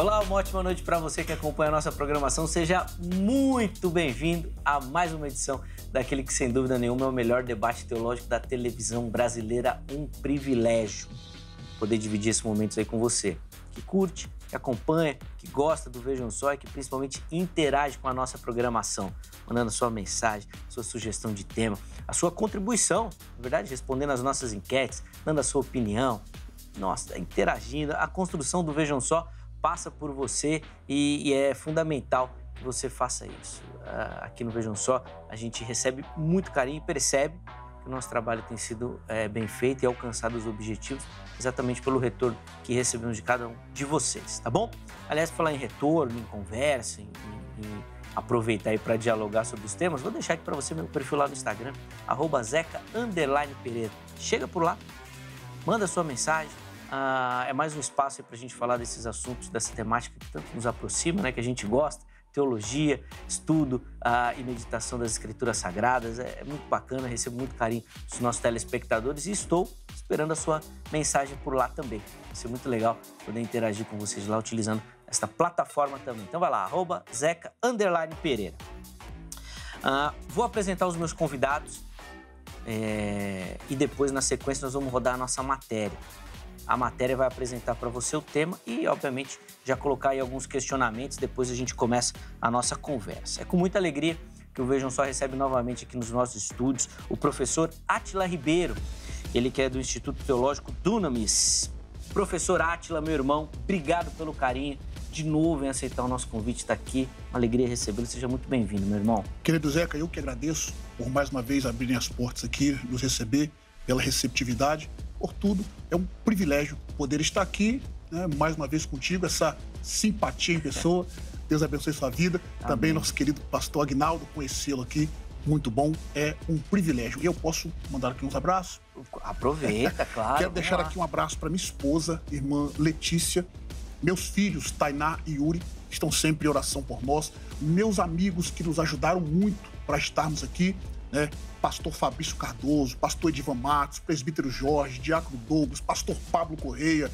Olá, uma ótima noite para você que acompanha a nossa programação. Seja muito bem-vindo a mais uma edição daquele que, sem dúvida nenhuma, é o melhor debate teológico da televisão brasileira. Um privilégio poder dividir esses momentos aí com você, que curte, que acompanha, que gosta do Vejam Só e que principalmente interage com a nossa programação, mandando sua mensagem, sua sugestão de tema, a sua contribuição, na verdade, respondendo às nossas enquetes, dando a sua opinião, nossa, interagindo. A construção do Vejam Só passa por você e é fundamental que você faça isso. Aqui no Vejam Só, a gente recebe muito carinho e percebe que o nosso trabalho tem sido bem feito e alcançado os objetivos exatamente pelo retorno que recebemos de cada um de vocês, tá bom? Aliás, falar em retorno, em conversa, em aproveitar aí para dialogar sobre os temas, vou deixar aqui para você meu perfil lá no Instagram, @zeca_pereira. Chega por lá, manda sua mensagem. É mais um espaço para a gente falar desses assuntos, dessa temática que tanto nos aproxima, né, que a gente gosta, teologia, estudo e meditação das Escrituras Sagradas. É muito bacana, recebo muito carinho dos nossos telespectadores e estou esperando a sua mensagem por lá também. Vai ser muito legal poder interagir com vocês lá utilizando esta plataforma também. Então vai lá, @zeca_pereira. Vou apresentar os meus convidados e depois, na sequência, nós vamos rodar a nossa matéria. A matéria vai apresentar para você o tema e, obviamente, já colocar aí alguns questionamentos. Depois a gente começa a nossa conversa. É com muita alegria que o Vejam Só recebe novamente aqui nos nossos estúdios o professor Átila Ribeiro. Ele que é do Instituto Teológico Dunamis. Professor Átila, meu irmão, obrigado pelo carinho de novo em aceitar o nosso convite, estar aqui. Uma alegria recebê-lo. Seja muito bem-vindo, meu irmão. Querido Zeca, eu que agradeço por mais uma vez abrirem as portas aqui, nos receber, pela receptividade. Por tudo, é um privilégio poder estar aqui, né, mais uma vez contigo, essa simpatia em pessoa. Deus abençoe sua vida. Amém. Também nosso querido pastor Aguinaldo, conhecê-lo aqui, muito bom, é um privilégio. E eu posso mandar aqui uns abraços? Aproveita, claro. Quero deixar aqui um abraço para minha esposa, irmã Letícia, meus filhos, Tainá e Yuri, estão sempre em oração por nós, meus amigos que nos ajudaram muito para estarmos aqui, né? Pastor Fabrício Cardoso, pastor Edivan Matos, presbítero Jorge, diácono Douglas, pastor Pablo Correia,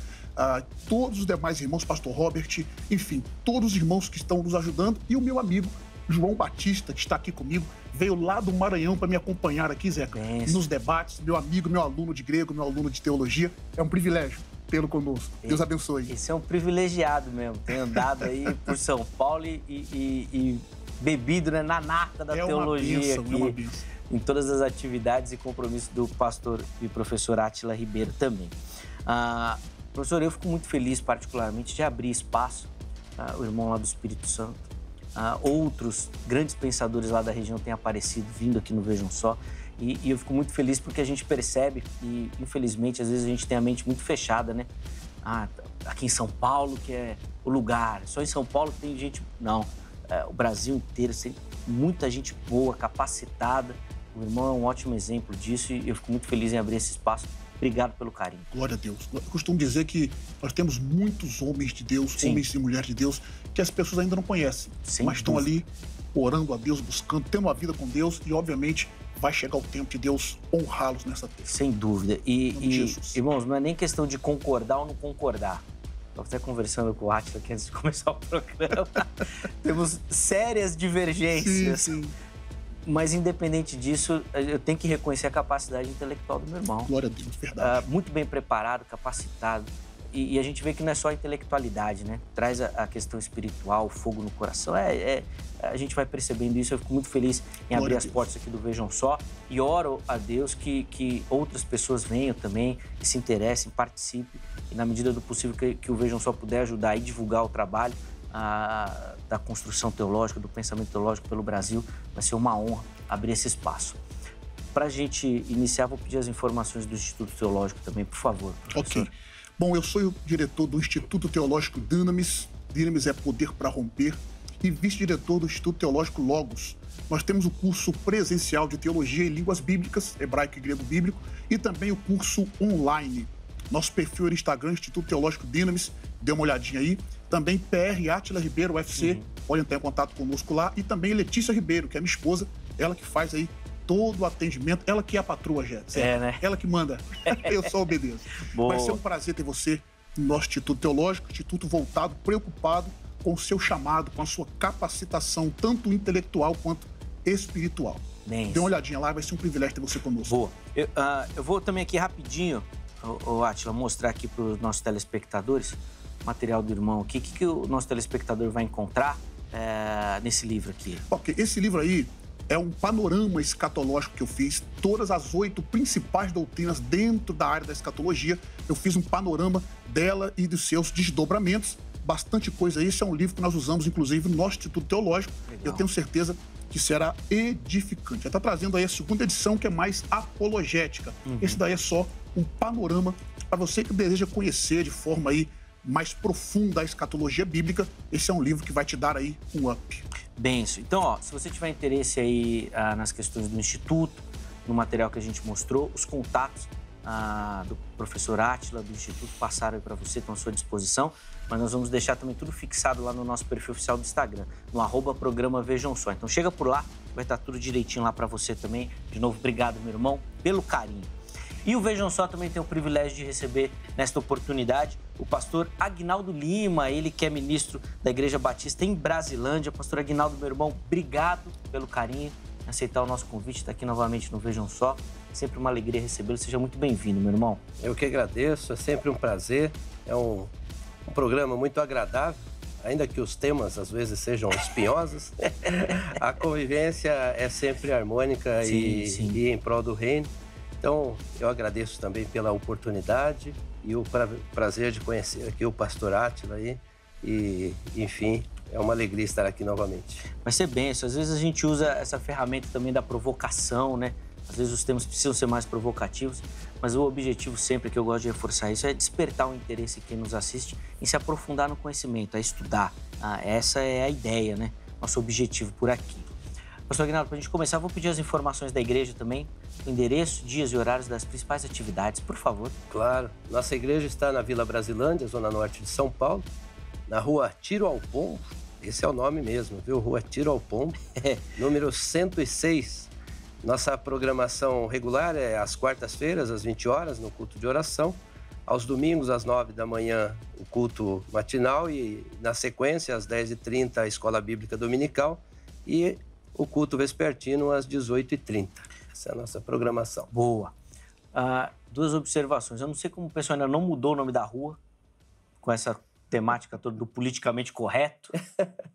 todos os demais irmãos, pastor Robert, enfim, todos os irmãos que estão nos ajudando e o meu amigo João Batista, que está aqui comigo, veio lá do Maranhão para me acompanhar aqui, Zeca, nos debates, meu amigo, meu aluno de grego, meu aluno de teologia, é um privilégio tê-lo conosco. Deus abençoe. Esse é um privilegiado mesmo, tem andado aí por São Paulo e bebido, né, na nata da teologia bênção, aqui. É uma bênção. Em todas as atividades e compromissos do pastor e professor Átila Ribeiro também. Professor, eu fico muito feliz, particularmente, de abrir espaço, o irmão lá do Espírito Santo, outros grandes pensadores lá da região têm aparecido, vindo aqui no Vejam Só, e eu fico muito feliz porque a gente percebe, e infelizmente, às vezes a gente tem a mente muito fechada, né? Aqui em São Paulo, que é o lugar, só em São Paulo tem gente... Não, o Brasil inteiro tem muita gente boa, capacitada. O irmão é um ótimo exemplo disso e eu fico muito feliz em abrir esse espaço. Obrigado pelo carinho. Glória a Deus. Eu costumo dizer que nós temos muitos homens de Deus, sim, homens e mulheres de Deus, que as pessoas ainda não conhecem, mas estão ali orando a Deus, buscando, tendo uma vida com Deus e, obviamente, vai chegar o tempo de Deus honrá-los nessa terra. Sem dúvida. E irmãos, não é nem questão de concordar ou não concordar. Estava até conversando com o Átila aqui antes de começar o programa. Temos sérias divergências. Sim, sim. Mas, independente disso, eu tenho que reconhecer a capacidade intelectual do meu irmão. Glória a Deus, verdade. Muito bem preparado, capacitado. E a gente vê que não é só a intelectualidade, né? Traz a questão espiritual, o fogo no coração. A gente vai percebendo isso. Eu fico muito feliz em abrir as portas aqui do Vejam Só. E oro a Deus que outras pessoas venham também, e se interessem, participem. E, na medida do possível, que o Vejam Só puder ajudar e divulgar o trabalho da construção teológica, do pensamento teológico pelo Brasil, vai ser uma honra abrir esse espaço. Para a gente iniciar, vou pedir as informações do Instituto Teológico também, por favor, professor. Ok. Bom, eu sou o diretor do Instituto Teológico Dunamis. Dunamis é poder para romper. E vice-diretor do Instituto Teológico Logos. Nós temos o curso presencial de Teologia e Línguas Bíblicas, hebraico e grego bíblico, e também o curso online. Nosso perfil no Instagram, Instituto Teológico Dunamis, dê uma olhadinha aí. Também PR Átila Ribeiro, UFC, podem entrar em contato conosco lá. E também Letícia Ribeiro, que é minha esposa, ela que faz aí todo o atendimento, ela que é a patroa, Jé. É, né? Ela que manda. Eu só obedeço. Boa. Vai ser um prazer ter você no nosso Instituto Teológico, instituto voltado, preocupado com o seu chamado, com a sua capacitação, tanto intelectual quanto espiritual. Dê uma olhadinha lá, vai ser um privilégio ter você conosco. Boa. Eu vou também aqui rapidinho, Átila, mostrar aqui para os nossos telespectadores o material do irmão aqui. O que o nosso telespectador vai encontrar nesse livro aqui? Ok, esse livro aí é um panorama escatológico que eu fiz. Todas as 8 principais doutrinas dentro da área da escatologia, eu fiz um panorama dela e dos seus desdobramentos. Bastante coisa aí. Esse é um livro que nós usamos, inclusive, no nosso Instituto Teológico. Legal. Eu tenho certeza que será edificante. Já está trazendo aí a 2ª edição, que é mais apologética. Esse daí é só um panorama para você que deseja conhecer de forma aí mais profunda a escatologia bíblica. Esse é um livro que vai te dar aí um up. Benção. Então, se você tiver interesse aí nas questões do Instituto, no material que a gente mostrou, os contatos do professor Átila, do Instituto, passaram aí para você, estão à sua disposição. Mas nós vamos deixar também tudo fixado lá no nosso perfil oficial do Instagram, no @programa Vejam Só. Então chega por lá, vai estar tudo direitinho lá para você também. De novo, obrigado, meu irmão, pelo carinho. E o Vejam Só também tem o privilégio de receber, nesta oportunidade, o pastor Aguinaldo Lima, ele que é ministro da Igreja Batista em Brasilândia. Pastor Aguinaldo, meu irmão, obrigado pelo carinho, aceitar o nosso convite, estar aqui novamente no Vejam Só. É sempre uma alegria recebê-lo, seja muito bem-vindo, meu irmão. Eu que agradeço, é sempre um prazer, é um programa muito agradável, ainda que os temas às vezes sejam espinhosos. A convivência é sempre harmônica e em prol do reino. Então, eu agradeço também pela oportunidade e o prazer de conhecer aqui o pastor Átila aí. E, enfim, é uma alegria estar aqui novamente. Vai ser benção. Às vezes a gente usa essa ferramenta também da provocação, né? Às vezes os temas precisam ser mais provocativos, mas o objetivo sempre, que eu gosto de reforçar isso, é despertar o interesse de quem nos assiste em se aprofundar no conhecimento, a estudar. Essa é a ideia, né? Nosso objetivo por aqui. Pastor Aguinaldo, para a gente começar, vou pedir as informações da igreja também, o endereço, dias e horários das principais atividades, por favor. Claro. Nossa igreja está na Vila Brasilândia, zona norte de São Paulo, na rua Tiro ao Pombo, esse é o nome mesmo, viu? Rua Tiro ao Pombo, número 106. Nossa programação regular é às quartas-feiras, às 20 horas, no culto de oração. Aos domingos, às 9 da manhã, o culto matinal e, na sequência, às 10h30, a escola bíblica dominical e o culto vespertino às 18h30. Essa é a nossa programação. Boa. 2 observações. Eu não sei como o pessoal ainda não mudou o nome da rua com essa temática toda do politicamente correto.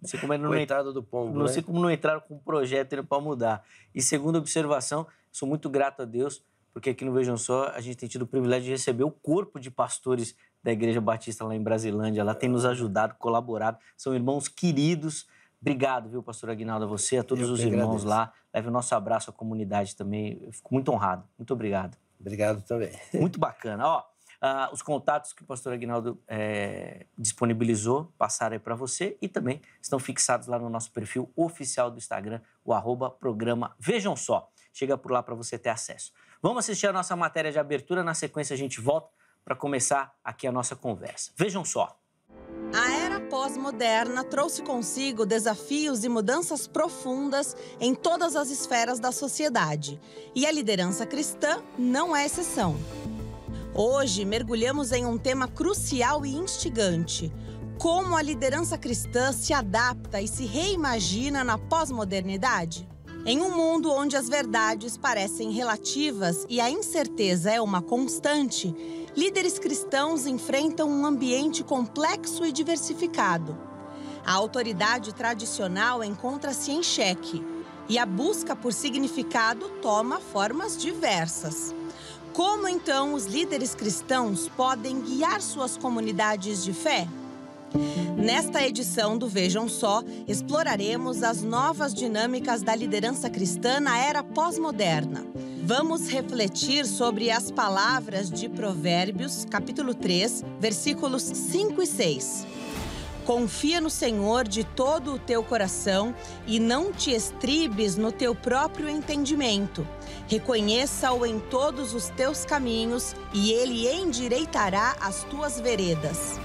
Não sei como ainda Coitado do pombo, não sei como não entraram com um projeto para mudar. E segunda observação, sou muito grato a Deus, porque aqui no Vejam Só a gente tem tido o privilégio de receber o corpo de pastores da Igreja Batista lá em Brasilândia. Lá tem nos ajudado, colaborado. São irmãos queridos. Obrigado, viu, pastor Aguinaldo, a você, a todos os irmãos lá. Leve o nosso abraço à comunidade também. Eu fico muito honrado. Muito obrigado. Obrigado também. Muito bacana. Os contatos que o pastor Aguinaldo disponibilizou passaram aí para você e também estão fixados lá no nosso perfil oficial do Instagram, o @programa Vejam Só. Chega por lá para você ter acesso. Vamos assistir a nossa matéria de abertura, na sequência a gente volta para começar aqui a nossa conversa. Vejam só. A era pós-moderna trouxe consigo desafios e mudanças profundas em todas as esferas da sociedade. E a liderança cristã não é exceção. Hoje, mergulhamos em um tema crucial e instigante: como a liderança cristã se adapta e se reimagina na pós-modernidade. Em um mundo onde as verdades parecem relativas e a incerteza é uma constante, líderes cristãos enfrentam um ambiente complexo e diversificado. A autoridade tradicional encontra-se em xeque e a busca por significado toma formas diversas. Como, então, os líderes cristãos podem guiar suas comunidades de fé? Nesta edição do Vejam Só, exploraremos as novas dinâmicas da liderança cristã na era pós-moderna. Vamos refletir sobre as palavras de Provérbios, capítulo 3, versículos 5 e 6. Confia no Senhor de todo o teu coração e não te estribes no teu próprio entendimento. Reconheça-o em todos os teus caminhos e ele endireitará as tuas veredas.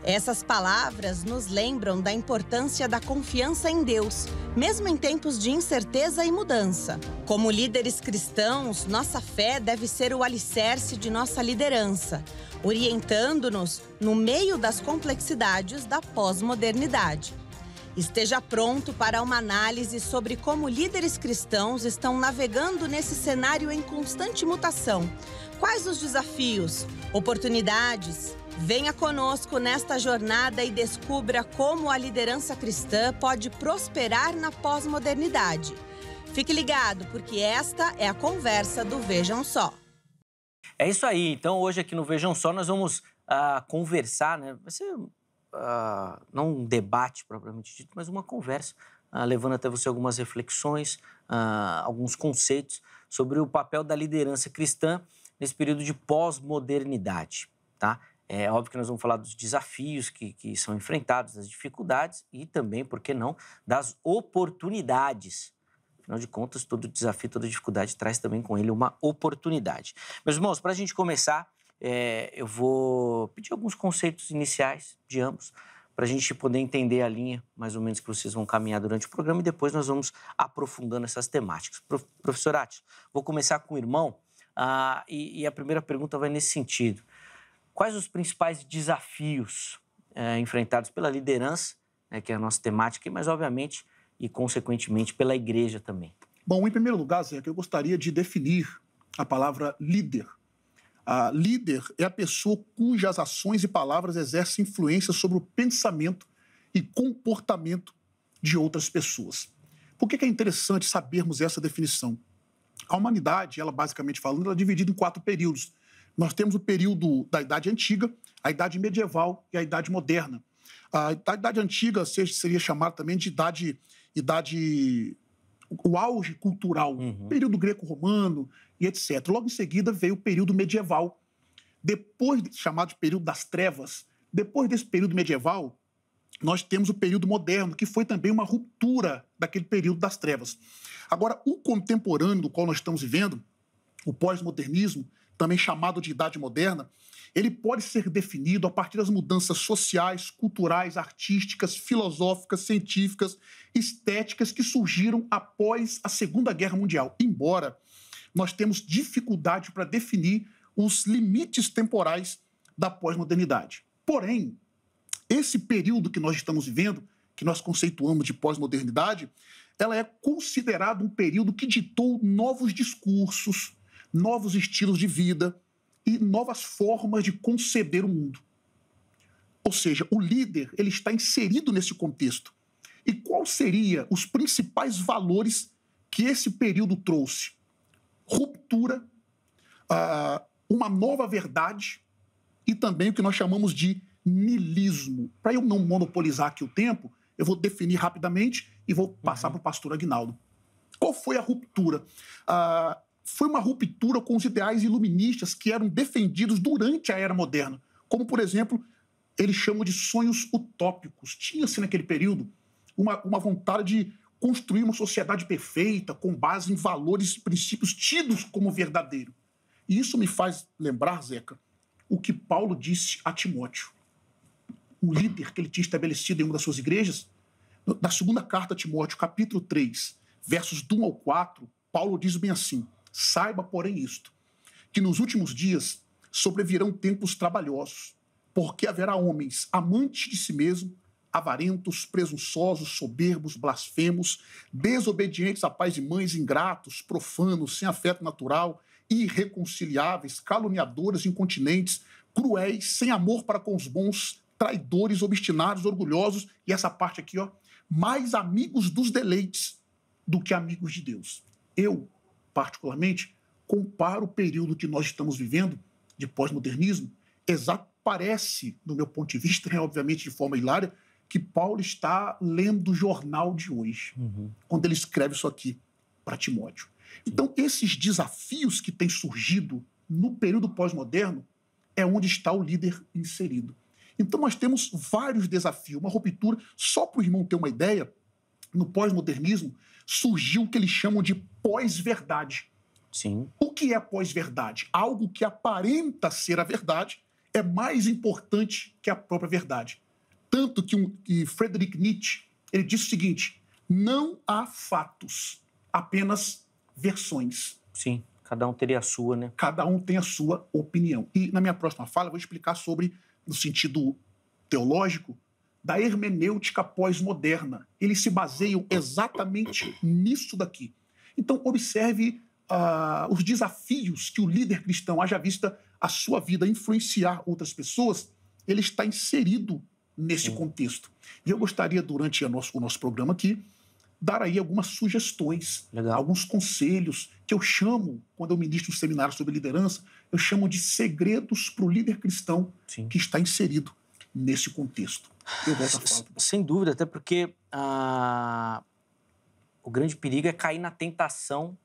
Essas palavras nos lembram da importância da confiança em Deus, mesmo em tempos de incerteza e mudança. Como líderes cristãos, nossa fé deve ser o alicerce de nossa liderança, orientando-nos no meio das complexidades da pós-modernidade. Esteja pronto para uma análise sobre como líderes cristãos estão navegando nesse cenário em constante mutação. Quais os desafios, oportunidades? Venha conosco nesta jornada e descubra como a liderança cristã pode prosperar na pós-modernidade. Fique ligado, porque esta é a conversa do Vejam Só. É isso aí. Então, hoje aqui no Vejam Só, nós vamos conversar, né? Vai ser não um debate propriamente dito, mas uma conversa, levando até você algumas reflexões, alguns conceitos sobre o papel da liderança cristã nesse período de pós-modernidade, tá? É óbvio que nós vamos falar dos desafios que são enfrentados, das dificuldades e também, por que não, das oportunidades. Afinal de contas, todo desafio, toda dificuldade traz também com ele uma oportunidade. Meus irmãos, para a gente começar, eu vou pedir alguns conceitos iniciais de ambos, para a gente poder entender a linha, mais ou menos, que vocês vão caminhar durante o programa e depois nós vamos aprofundando essas temáticas. Professor Átila, vou começar com o irmão e a primeira pergunta vai nesse sentido. Quais os principais desafios enfrentados pela liderança, né, que é a nossa temática, mas obviamente e consequentemente pela igreja também? Bom, em primeiro lugar, Zé, eu gostaria de definir a palavra líder. Líder é a pessoa cujas ações e palavras exercem influência sobre o pensamento e comportamento de outras pessoas. Por que é interessante sabermos essa definição? A humanidade, ela basicamente falando, ela é dividida em 4 períodos. Nós temos o período da Idade Antiga, a Idade Medieval e a Idade Moderna. A Idade Antiga seria chamada também de o auge cultural, período greco-romano e etc. Logo em seguida veio o período medieval, chamado de período das trevas. Depois desse período medieval, nós temos o período moderno, que foi também uma ruptura daquele período das trevas. Agora, o contemporâneo do qual nós estamos vivendo, o pós-modernismo, também chamado de Idade Moderna, ele pode ser definido a partir das mudanças sociais, culturais, artísticas, filosóficas, científicas, estéticas que surgiram após a Segunda Guerra Mundial. Embora nós temos dificuldade para definir os limites temporais da pós-modernidade. Porém, esse período que nós estamos vivendo, que nós conceituamos de pós-modernidade, ela é considerado um período que ditou novos discursos, novos estilos de vida e novas formas de conceber o mundo. Ou seja, o líder ele está inserido nesse contexto. E quais seriam os principais valores que esse período trouxe? Ruptura, uma nova verdade e também o que nós chamamos de niilismo. Para eu não monopolizar aqui o tempo, eu vou definir rapidamente e vou passar para o pastor Aguinaldo. Qual foi a ruptura? Foi uma ruptura com os ideais iluministas que eram defendidos durante a Era Moderna. Como, por exemplo, eles chamam de sonhos utópicos. Tinha-se naquele período uma vontade de construir uma sociedade perfeita com base em valores e princípios tidos como verdadeiro. E isso me faz lembrar, Zeca, o que Paulo disse a Timóteo. O líder que ele tinha estabelecido em uma das suas igrejas, na segunda carta a Timóteo, capítulo 3, versos do 1 ao 4, Paulo diz bem assim: saiba, porém, isto, que nos últimos dias sobrevirão tempos trabalhosos, porque haverá homens amantes de si mesmo, avarentos, presunçosos, soberbos, blasfemos, desobedientes a pais e mães, ingratos, profanos, sem afeto natural, irreconciliáveis, caluniadores, incontinentes, cruéis, sem amor para com os bons, traidores, obstinados, orgulhosos, e essa parte aqui, mais amigos dos deleites do que amigos de Deus. Eu, particularmente, comparo o período que nós estamos vivendo, de pós-modernismo, parece, do meu ponto de vista, obviamente de forma hilária, que Paulo está lendo o jornal de hoje, quando ele escreve isso aqui para Timóteo. Então, esses desafios que têm surgido no período pós-moderno é onde está o líder inserido. Então, nós temos vários desafios, uma ruptura. Só para o irmão ter uma ideia, no pós-modernismo surgiu o que eles chamam de pós-verdade. Sim. O que é pós-verdade? Algo que aparenta ser a verdade é mais importante que a própria verdade. Tanto que Friedrich Nietzsche ele disse o seguinte: não há fatos, apenas versões. Sim, cada um teria a sua, né? Cada um tem a sua opinião. E na minha próxima fala eu vou explicar sobre, no sentido teológico, da hermenêutica pós-moderna. Eles se baseiam exatamente nisso daqui. Então, observe os desafios que o líder cristão, haja vista a sua vida influenciar outras pessoas, ele está inserido nesse contexto. E eu gostaria, durante o nosso programa aqui, dar aí algumas sugestões, alguns conselhos que eu chamo, quando eu ministro um seminário sobre liderança, eu chamo de segredos para o líder cristão que está inserido nesse contexto. Eu volto a falar. Sem dúvida, até porque o grande perigo é cair na tentação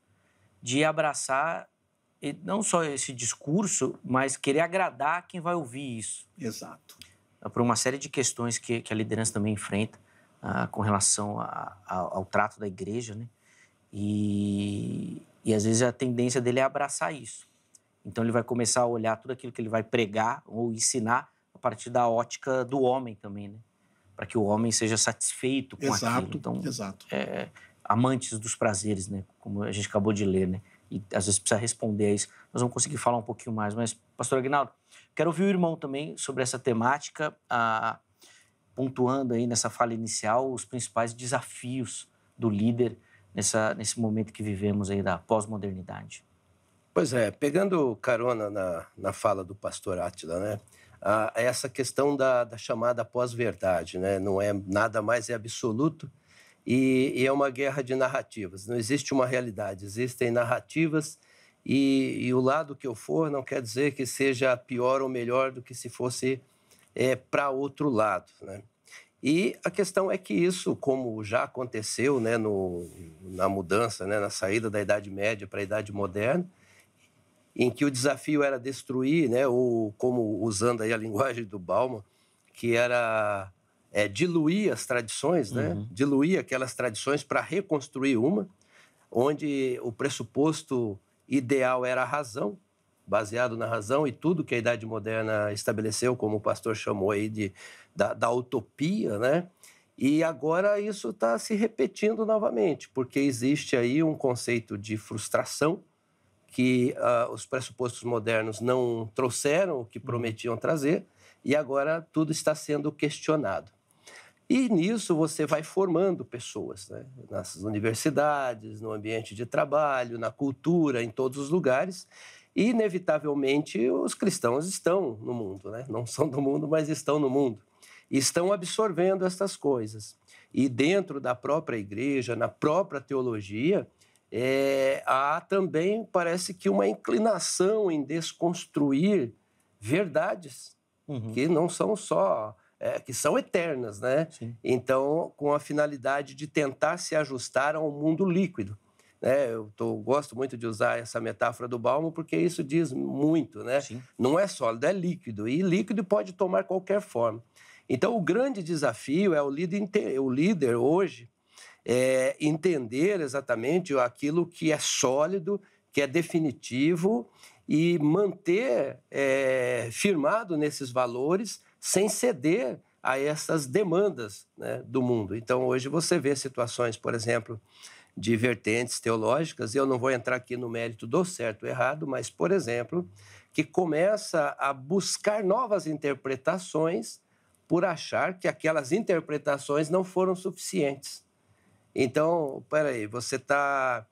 de abraçar não só esse discurso, mas querer agradar quem vai ouvir isso. Exato. Por uma série de questões que a liderança também enfrenta com relação ao trato da igreja, né? E às vezes a tendência dele é abraçar isso. Então ele vai começar a olhar tudo aquilo que ele vai pregar ou ensinar a partir da ótica do homem também, né? Para que o homem seja satisfeito com aquilo. Então, amantes dos prazeres, né? Como a gente acabou de ler, né? E às vezes precisa responder a isso. Nós vamos conseguir falar um pouquinho mais. Mas, pastor Aguinaldo, quero ouvir o irmão também sobre essa temática, pontuando aí nessa fala inicial os principais desafios do líder nesse momento que vivemos aí da pós-modernidade. Pois é, pegando carona na fala do pastor Átila, né? Essa questão da chamada pós-verdade, né? Não é nada mais, é absoluto. E é uma guerra de narrativas. Não existe uma realidade, existem narrativas e o lado que eu for não quer dizer que seja pior ou melhor do que se fosse para outro lado, né? E a questão é que isso, como já aconteceu, né, na mudança, né, na saída da Idade Média para a Idade Moderna, em que o desafio era destruir, né, ou como usando aí a linguagem do Bauman, que era diluir as tradições, né? Diluir aquelas tradições para reconstruir uma, onde o pressuposto ideal era a razão, baseado na razão, e tudo que a Idade Moderna estabeleceu, como o pastor chamou aí da utopia, né? E agora isso está se repetindo novamente, porque existe aí um conceito de frustração que os pressupostos modernos não trouxeram o que prometiam trazer, e agora tudo está sendo questionado. E nisso você vai formando pessoas, né? Nas universidades, no ambiente de trabalho, na cultura, em todos os lugares. E, inevitavelmente, os cristãos estão no mundo, né? Não são do mundo, mas estão no mundo. E estão absorvendo essas coisas. E dentro da própria igreja, na própria teologia, há também, parece que, uma inclinação em desconstruir verdades que não são só... que são eternas, né? Sim. Então, com a finalidade de tentar se ajustar ao mundo líquido. Né? Eu gosto muito de usar essa metáfora do Bauman porque isso diz muito, né? Sim. Não é sólido, é líquido. E líquido pode tomar qualquer forma. Então, o grande desafio é o líder hoje entender exatamente aquilo que é sólido, que é definitivo e manter firmado nesses valores sem ceder a essas demandas, né, do mundo. Então, hoje você vê situações, por exemplo, de vertentes teológicas, e eu não vou entrar aqui no mérito do certo ou errado, mas, por exemplo, que começa a buscar novas interpretações por achar que aquelas interpretações não foram suficientes. Então, peraí, você está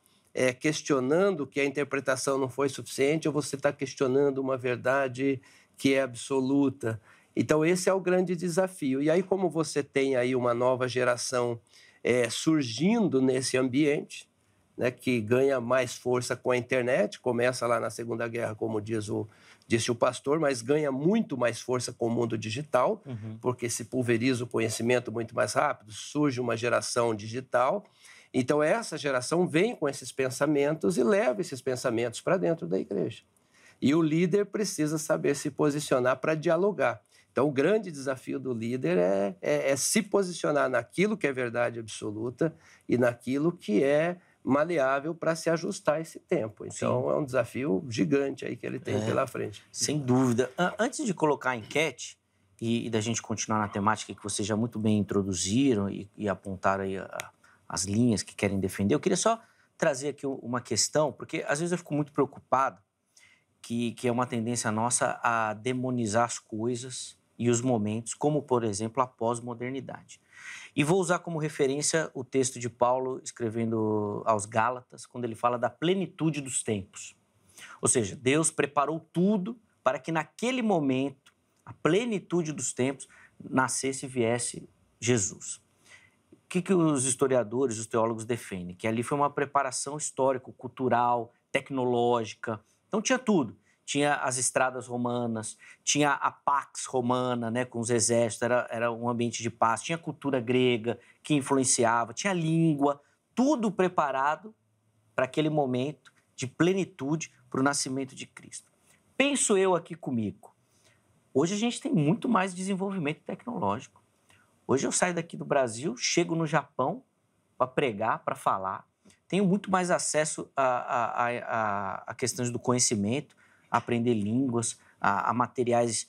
questionando que a interpretação não foi suficiente ou você está questionando uma verdade que é absoluta? Então, esse é o grande desafio. E aí, como você tem aí uma nova geração surgindo nesse ambiente, né, que ganha mais força com a internet, começa lá na Segunda Guerra, como disse o pastor, mas ganha muito mais força com o mundo digital, porque se pulveriza o conhecimento muito mais rápido, surge uma geração digital. Então, essa geração vem com esses pensamentos e leva esses pensamentos para dentro da igreja. E o líder precisa saber se posicionar para dialogar. Então, o grande desafio do líder é se posicionar naquilo que é verdade absoluta e naquilo que é maleável para se ajustar a esse tempo. Então, é um desafio gigante aí que ele tem pela frente. Sem dúvida. Antes de colocar a enquete e da gente continuar na temática que vocês já muito bem introduziram e apontaram aí as linhas que querem defender, eu queria só trazer aqui uma questão, porque às vezes eu fico muito preocupado que é uma tendência nossa a demonizar as coisas e os momentos, como, por exemplo, a pós-modernidade. E vou usar como referência o texto de Paulo escrevendo aos Gálatas, quando ele fala da plenitude dos tempos. Ou seja, Deus preparou tudo para que naquele momento, a plenitude dos tempos, nascesse e viesse Jesus. O que os historiadores, os teólogos defendem? Que ali foi uma preparação histórico-cultural, tecnológica. Então tinha tudo. Tinha as estradas romanas, tinha a Pax Romana, né, com os exércitos, era um ambiente de paz. Tinha a cultura grega que influenciava, tinha a língua, tudo preparado para aquele momento de plenitude, para o nascimento de Cristo. Penso eu aqui comigo. Hoje a gente tem muito mais desenvolvimento tecnológico. Hoje eu saio daqui do Brasil, chego no Japão para pregar, para falar. Tenho muito mais acesso a questões do conhecimento, a aprender línguas, a materiais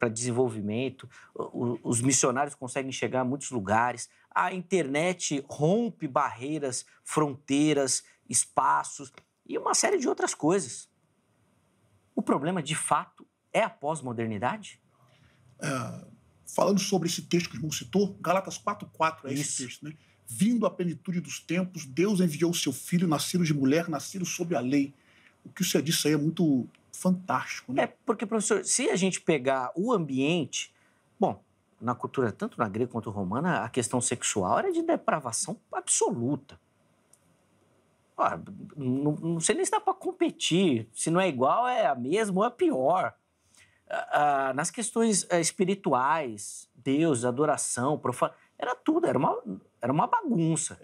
para desenvolvimento. Os missionários conseguem chegar a muitos lugares. A internet rompe barreiras, fronteiras, espaços e uma série de outras coisas. O problema, de fato, é a pós-modernidade? Falando sobre esse texto que o irmão citou, Gálatas 4:4 é esse texto, né? Vindo à plenitude dos tempos, Deus enviou o seu filho, nascido de mulher, nascido sob a lei. O que o senhor disse aí é muito fantástico, né? Porque, professor, se a gente pegar o ambiente... Bom, na cultura, tanto na grega quanto romana, a questão sexual era de depravação absoluta. Não sei nem se dá para competir. Se não é igual, é a mesma ou é pior. Nas questões espirituais, Deus, adoração, profanação, era tudo, era uma bagunça.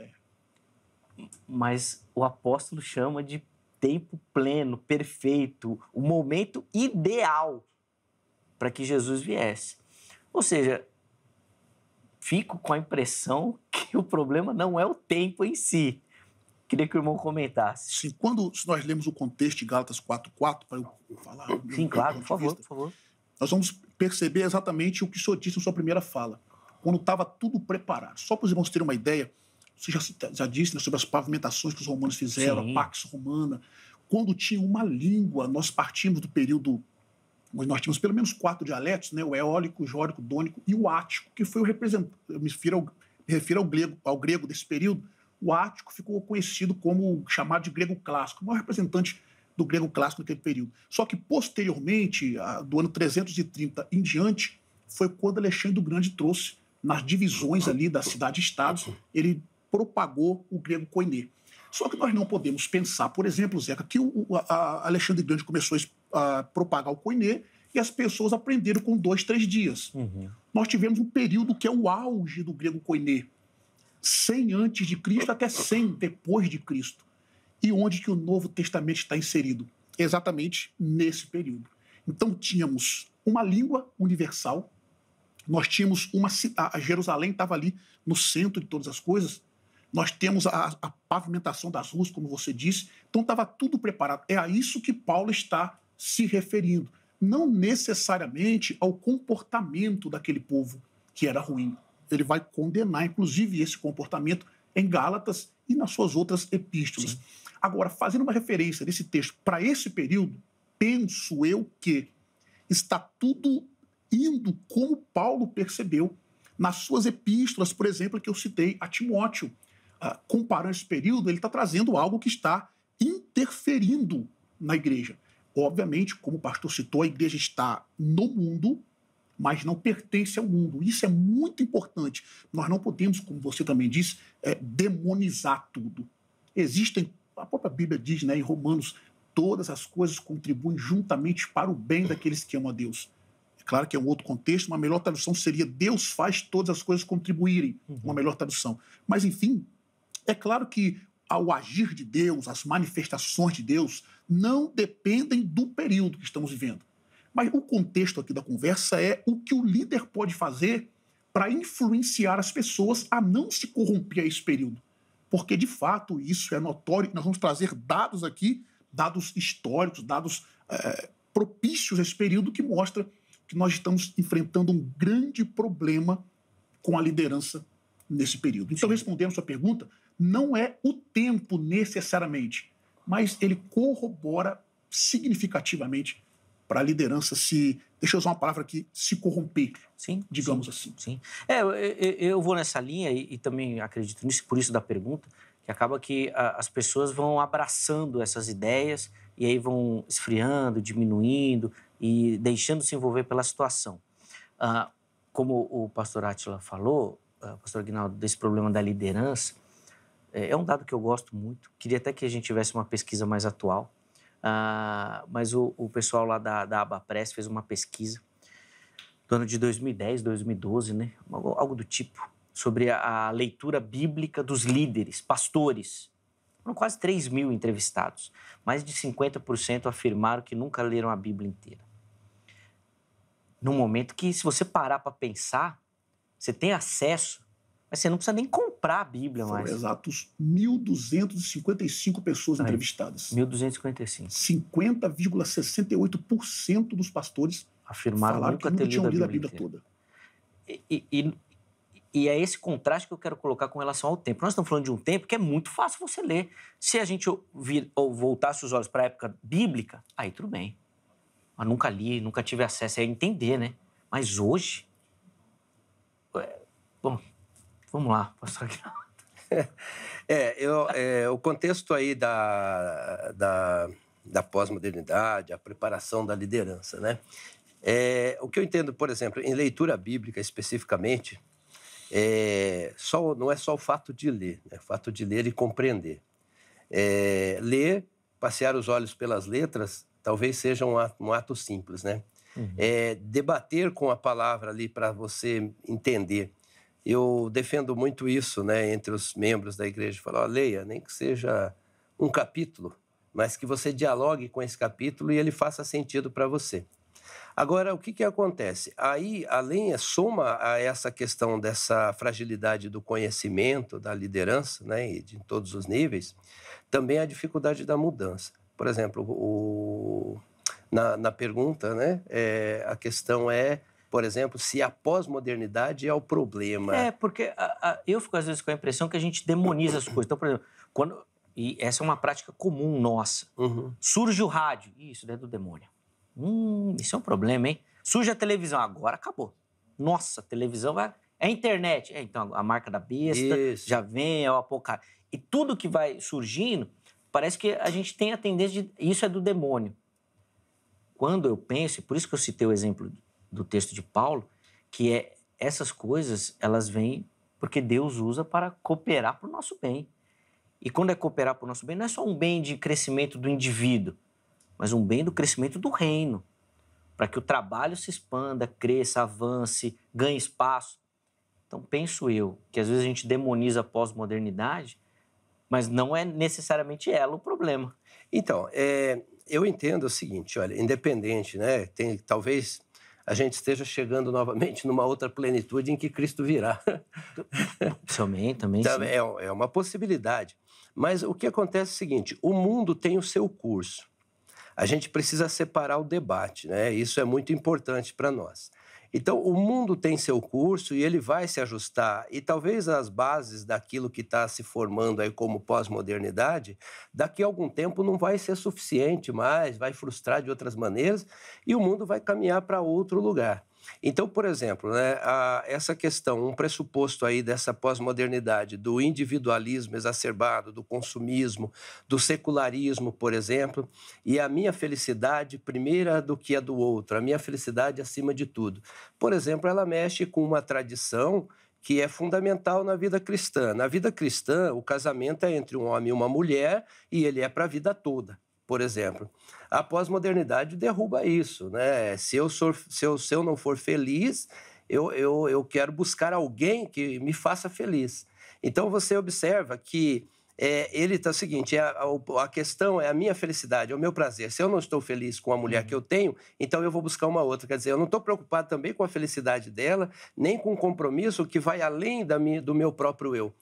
Mas o apóstolo chama de tempo pleno, perfeito, o momento ideal para que Jesus viesse. Ou seja, fico com a impressão que o problema não é o tempo em si. Queria que o irmão comentasse. Sim, se nós lemos o contexto de Gálatas 4:4, para eu falar... Sim, claro, por favor. Nós vamos perceber exatamente o que o senhor disse na sua primeira fala, quando estava tudo preparado. Só para os irmãos terem uma ideia, você já disse, né, sobre as pavimentações que os romanos fizeram, Sim. a Pax Romana. Quando tinha uma língua, nós partimos do período... Nós tínhamos pelo menos 4 dialetos, né? O eólico, o jórico, o dônico e o ático, que foi o representante... Eu me refiro ao grego desse período. O ático ficou conhecido como chamado de grego clássico, o maior representante do grego clássico naquele período. Só que, posteriormente, do ano 330 em diante, foi quando Alexandre o Grande trouxe, nas divisões ali da cidade-estado, ele propagou o grego koiné. Só que nós não podemos pensar, por exemplo, Zeca, que Alexandre o Grande começou a propagar o koiné e as pessoas aprenderam com 2, 3 dias. Nós tivemos um período que é o auge do grego koiné, 100 antes de Cristo até 100 depois de Cristo. E onde que o Novo Testamento está inserido? Exatamente nesse período. Então tínhamos uma língua universal, nós tínhamos a Jerusalém estava ali no centro de todas as coisas, nós temos a pavimentação das ruas, como você disse, então estava tudo preparado. É a isso que Paulo está se referindo, não necessariamente ao comportamento daquele povo que era ruim. Ele vai condenar, inclusive, esse comportamento em Gálatas e nas suas outras epístolas. Sim. Agora, fazendo uma referência desse texto para esse período, penso eu que está tudo indo como Paulo percebeu nas suas epístolas, por exemplo, que eu citei a Timóteo. Comparando esse período, ele está trazendo algo que está interferindo na igreja. Obviamente, como o pastor citou, a igreja está no mundo, mas não pertence ao mundo. Isso é muito importante. Nós não podemos, como você também disse, demonizar tudo. Existem, a própria Bíblia diz, né, em Romanos, todas as coisas contribuem juntamente para o bem daqueles que amam a Deus. É claro que é um outro contexto, uma melhor tradução seria Deus faz todas as coisas contribuírem, uma melhor tradução. Mas, enfim, é claro que ao agir de Deus, as manifestações de Deus, não dependem do período que estamos vivendo. Mas o contexto aqui da conversa é o que o líder pode fazer para influenciar as pessoas a não se corromper a esse período. porque, de fato, isso é notório. Nós vamos trazer dados aqui, dados históricos, dados propícios a esse período, que mostra que nós estamos enfrentando um grande problema com a liderança nesse período. Então, respondendo a sua pergunta, não é o tempo necessariamente, mas ele corrobora significativamente para a liderança deixa eu usar uma palavra aqui, se corromper, digamos assim. Sim. Eu vou nessa linha e também acredito nisso, por isso da pergunta, que acaba que as pessoas vão abraçando essas ideias e aí vão esfriando, diminuindo e deixando se envolver pela situação. Como o pastor Átila falou, pastor Aguinaldo, desse problema da liderança, é um dado que eu gosto muito. Queria até que a gente tivesse uma pesquisa mais atual, mas o pessoal lá da Abapress fez uma pesquisa do ano de 2010, 2012, né? Algo do tipo, sobre a leitura bíblica dos líderes, pastores. Foram quase 3 mil entrevistados. Mais de 50% afirmaram que nunca leram a Bíblia inteira. Num momento que, se você parar para pensar, você tem acesso, mas você não precisa nem comprar a Bíblia mais. Foram exatos 1.255 pessoas entrevistadas. 1.255. 50,68% dos pastores afirmaram nunca ter lido a Bíblia toda. E é esse contraste que eu quero colocar com relação ao tempo. Nós estamos falando de um tempo que é muito fácil você ler. Se a gente voltasse os olhos para a época bíblica, aí tudo bem. Mas nunca li, nunca tive acesso a entender, né? Mas hoje... Bom, vamos lá, pastor Aguinaldo. O contexto aí da pós-modernidade, a preparação da liderança, né? O que eu entendo, por exemplo, em leitura bíblica especificamente, não é só o fato de ler, né? O fato de ler e compreender. Ler, passear os olhos pelas letras, talvez seja um ato simples, né? Uhum. Debater com a palavra ali para você entender. Eu defendo muito isso, né, entre os membros da igreja. Falar, leia, nem que seja um capítulo, mas que você dialogue com esse capítulo e ele faça sentido para você. Agora, o que acontece? Aí, soma a essa questão dessa fragilidade do conhecimento, da liderança, né, e de todos os níveis, também a dificuldade da mudança. Por exemplo, na pergunta, né, a questão é, por exemplo, se a pós-modernidade é o problema. Porque eu fico às vezes com a impressão que a gente demoniza as coisas. Então, por exemplo, e essa é uma prática comum nossa. Uhum. Surge o rádio, isso é do demônio. Isso é um problema, hein? Surge a televisão, agora acabou. Nossa, a televisão é a internet. Então, a marca da besta, isso. Já vem, é o apocalipse. E tudo que vai surgindo, parece que a gente tem a tendência de... Isso é do demônio. Quando eu penso, e por isso que eu citei o exemplo do texto de Paulo, que essas coisas, elas vêm porque Deus usa para cooperar para o nosso bem. E quando é cooperar para o nosso bem, não é só um bem de crescimento do indivíduo, mas um bem do crescimento do reino, para que o trabalho se expanda, cresça, avance, ganhe espaço. Então, penso eu que às vezes a gente demoniza a pós-modernidade, mas não é necessariamente ela o problema. Então, eu entendo o seguinte, olha, independente, né, talvez a gente esteja chegando novamente numa outra plenitude em que Cristo virá. Também, sim. É uma possibilidade. Mas o que acontece é o seguinte, o mundo tem o seu curso. A gente precisa separar o debate, né? Isso é muito importante para nós. Então, o mundo tem seu curso e ele vai se ajustar. E talvez as bases daquilo que está se formando aí como pós-modernidade, daqui a algum tempo não vai ser suficiente mais, vai frustrar de outras maneiras e o mundo vai caminhar para outro lugar. Então, por exemplo, né, essa questão, um pressuposto aí dessa pós-modernidade, do individualismo exacerbado, do consumismo, do secularismo, por exemplo, e a minha felicidade primeira do que a do outro, a minha felicidade acima de tudo. Por exemplo, ela mexe com uma tradição que é fundamental na vida cristã. Na vida cristã, o casamento é entre um homem e uma mulher e ele é para a vida toda. Por exemplo, a pós-modernidade derruba isso, né? Se eu não for feliz, eu quero buscar alguém que me faça feliz. Então, você observa que ele está o seguinte, a questão é a minha felicidade, é o meu prazer. Se eu não estou feliz com a mulher que eu tenho, então eu vou buscar uma outra. Quer dizer, eu não estou preocupado também com a felicidade dela, nem com o compromisso que vai além do meu próprio eu.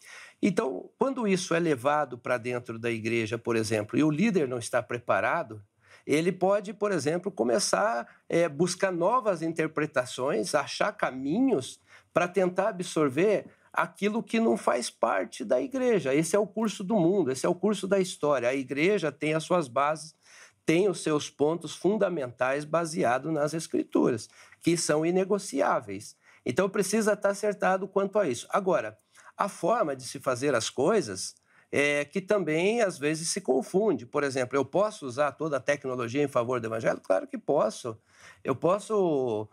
Então, quando isso é levado para dentro da igreja, por exemplo, e o líder não está preparado, ele pode, por exemplo, começar a buscar novas interpretações, achar caminhos para tentar absorver aquilo que não faz parte da igreja. Esse é o curso do mundo, esse é o curso da história. A igreja tem as suas bases, tem os seus pontos fundamentais baseados nas Escrituras, que são inegociáveis. Então, precisa estar acertado quanto a isso. Agora, a forma de se fazer as coisas é que também, às vezes, se confunde. Por exemplo, eu posso usar toda a tecnologia em favor do evangelho? Claro que posso. Eu posso,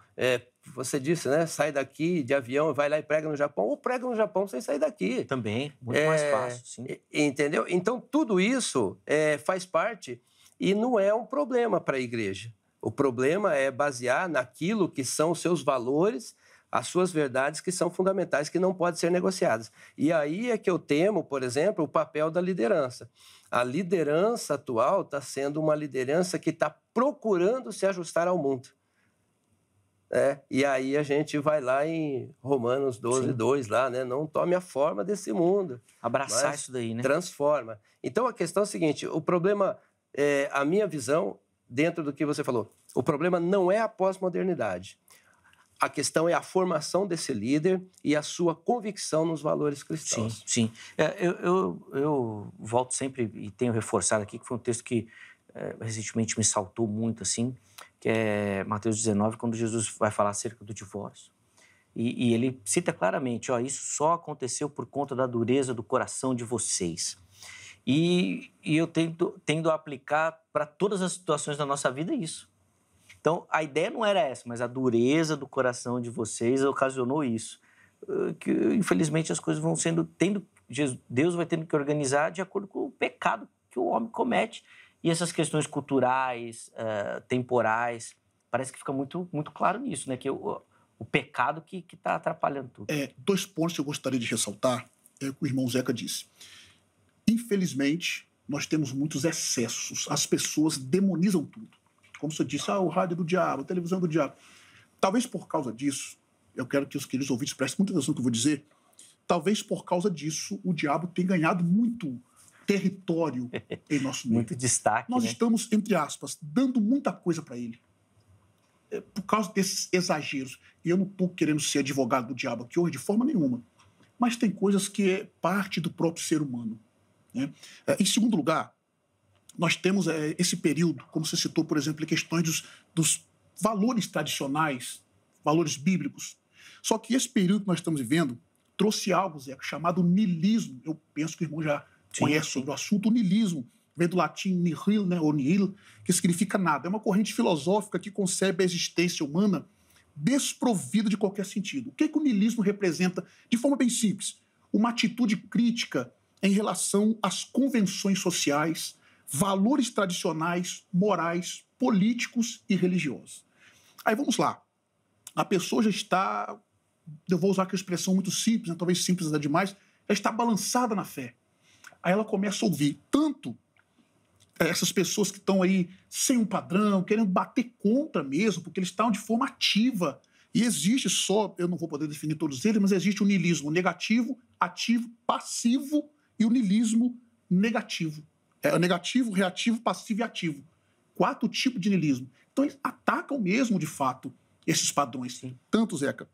você disse, né? Sai daqui de avião, vai lá e prega no Japão, ou prega no Japão sem sair daqui. Também, muito mais fácil, sim. Entendeu? Então, tudo isso faz parte e não é um problema para a igreja. O problema é basear naquilo que são os seus valores, as suas verdades que são fundamentais, que não podem ser negociadas. E aí é que eu temo, por exemplo, o papel da liderança. A liderança atual está sendo uma liderança que está procurando se ajustar ao mundo. E aí a gente vai lá em Romanos 12, 2, lá, né? Não tome a forma desse mundo. Abraçar isso daí, né? Transforma. Então a questão é a seguinte, o problema, a minha visão, dentro do que você falou, o problema não é a pós-modernidade. A questão é a formação desse líder e a sua convicção nos valores cristãos. Sim. Eu volto sempre e tenho reforçado aqui que foi um texto que recentemente me saltou muito, assim, que é Mateus 19, quando Jesus vai falar acerca do divórcio. E ele cita claramente, isso só aconteceu por conta da dureza do coração de vocês. E eu tendo a aplicar para todas as situações da nossa vida isso. Então, a ideia não era essa, mas a dureza do coração de vocês ocasionou isso. Que, infelizmente, as coisas vão Deus vai tendo que organizar de acordo com o pecado que o homem comete. E essas questões culturais, temporais, parece que fica muito, muito claro nisso, né? Que o pecado que está atrapalhando tudo. 2 pontos que eu gostaria de ressaltar, é o que o irmão Zeca disse. Infelizmente, nós temos muitos excessos. As pessoas demonizam tudo. Como você disse, o rádio é do diabo, a televisão é do diabo. Talvez por causa disso, eu quero que os queridos ouvintes prestem muita atenção no que eu vou dizer, talvez por causa disso o diabo tenha ganhado muito território em nosso meio. Muito destaque, Nós né? estamos, entre aspas, dando muita coisa para ele. Por causa desses exageros. E eu não estou querendo ser advogado do diabo aqui hoje, de forma nenhuma. Mas tem coisas que é parte do próprio ser humano, né? Em segundo lugar, nós temos esse período, como você citou, por exemplo, em questões dos valores tradicionais, valores bíblicos. Só que esse período que nós estamos vivendo trouxe algo, Zé, chamado niilismo. Eu penso que o irmão já conhece sobre o assunto. O niilismo vem do latim nihil, né, ou nihil, que significa nada. É uma corrente filosófica que concebe a existência humana desprovida de qualquer sentido. O que o niilismo representa? De forma bem simples, uma atitude crítica em relação às convenções sociais, valores tradicionais, morais, políticos e religiosos. Aí vamos lá. A pessoa já está, eu vou usar aquela expressão muito simples, né, talvez simples é demais, já está balançada na fé. Aí ela começa a ouvir tanto essas pessoas que estão aí sem um padrão, querendo bater contra mesmo, porque eles estão de forma ativa. E existe eu não vou poder definir todos eles, mas existe o niilismo negativo, ativo, passivo e o niilismo negativo. O negativo, reativo, passivo e ativo. 4 tipos de niilismo. Então, eles atacam mesmo, de fato, esses padrões. Sim. Tanto, Zeca,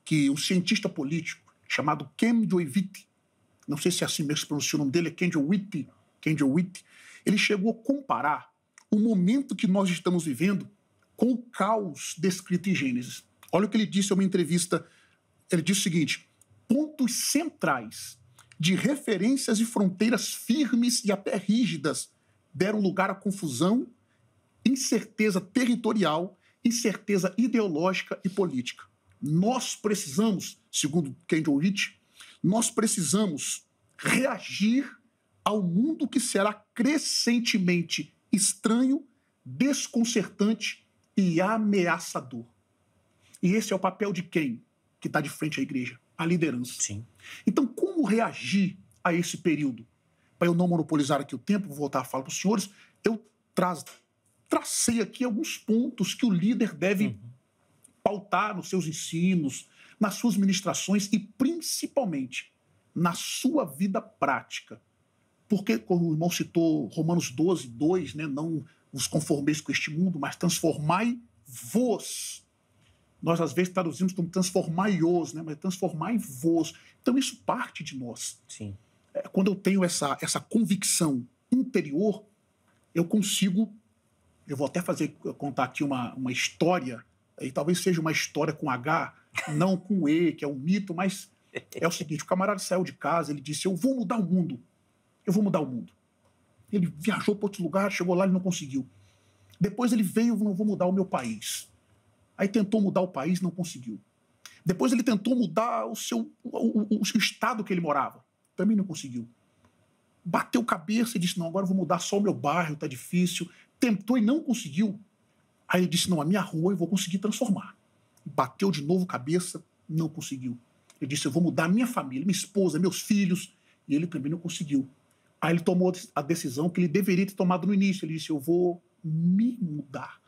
que um cientista político chamado Ken Jowitt, não sei se é assim mesmo que se pronuncia o nome dele, é Ken Jowitt, ele chegou a comparar o momento que nós estamos vivendo com o caos descrito em Gênesis. Olha o que ele disse em uma entrevista. Ele disse o seguinte: pontos centrais de referências e fronteiras firmes e até rígidas deram lugar à confusão, incerteza territorial, incerteza ideológica e política. Nós precisamos, segundo Ken Jowitt, nós precisamos reagir ao mundo que será crescentemente estranho, desconcertante e ameaçador. E esse é o papel de quem que está de frente à igreja? A liderança. Sim. Então, como reagir a esse período? Para eu não monopolizar aqui o tempo, vou voltar a falar para os senhores, eu tracei aqui alguns pontos que o líder deve pautar nos seus ensinos, nas suas ministrações e, principalmente, na sua vida prática. Porque, como o irmão citou Romanos 12, 2, né? Não vos conformeis com este mundo, mas transformai-vos. Nós, às vezes, traduzimos como transformai-os, né? Mas transformai-vos. Então, isso parte de nós. Sim. Quando eu tenho essa convicção interior, eu consigo... Eu vou até contar aqui uma história, e talvez seja uma história com H, não com E, que é um mito, mas é o seguinte, o camarada saiu de casa, ele disse, eu vou mudar o mundo. Eu vou mudar o mundo. Ele viajou para outro lugar, chegou lá e não conseguiu. Depois ele veio, eu vou mudar o meu país. Aí tentou mudar o país, não conseguiu. Depois ele tentou mudar o estado que ele morava. Também não conseguiu. Bateu cabeça e disse, não, agora eu vou mudar só o meu bairro, tá difícil. Tentou e não conseguiu. Aí ele disse, não, a minha rua eu vou conseguir transformar. Bateu de novo cabeça, não conseguiu. Ele disse, eu vou mudar a minha família, minha esposa, meus filhos. E ele também não conseguiu. Aí ele tomou a decisão que ele deveria ter tomado no início. Ele disse, eu vou me mudar,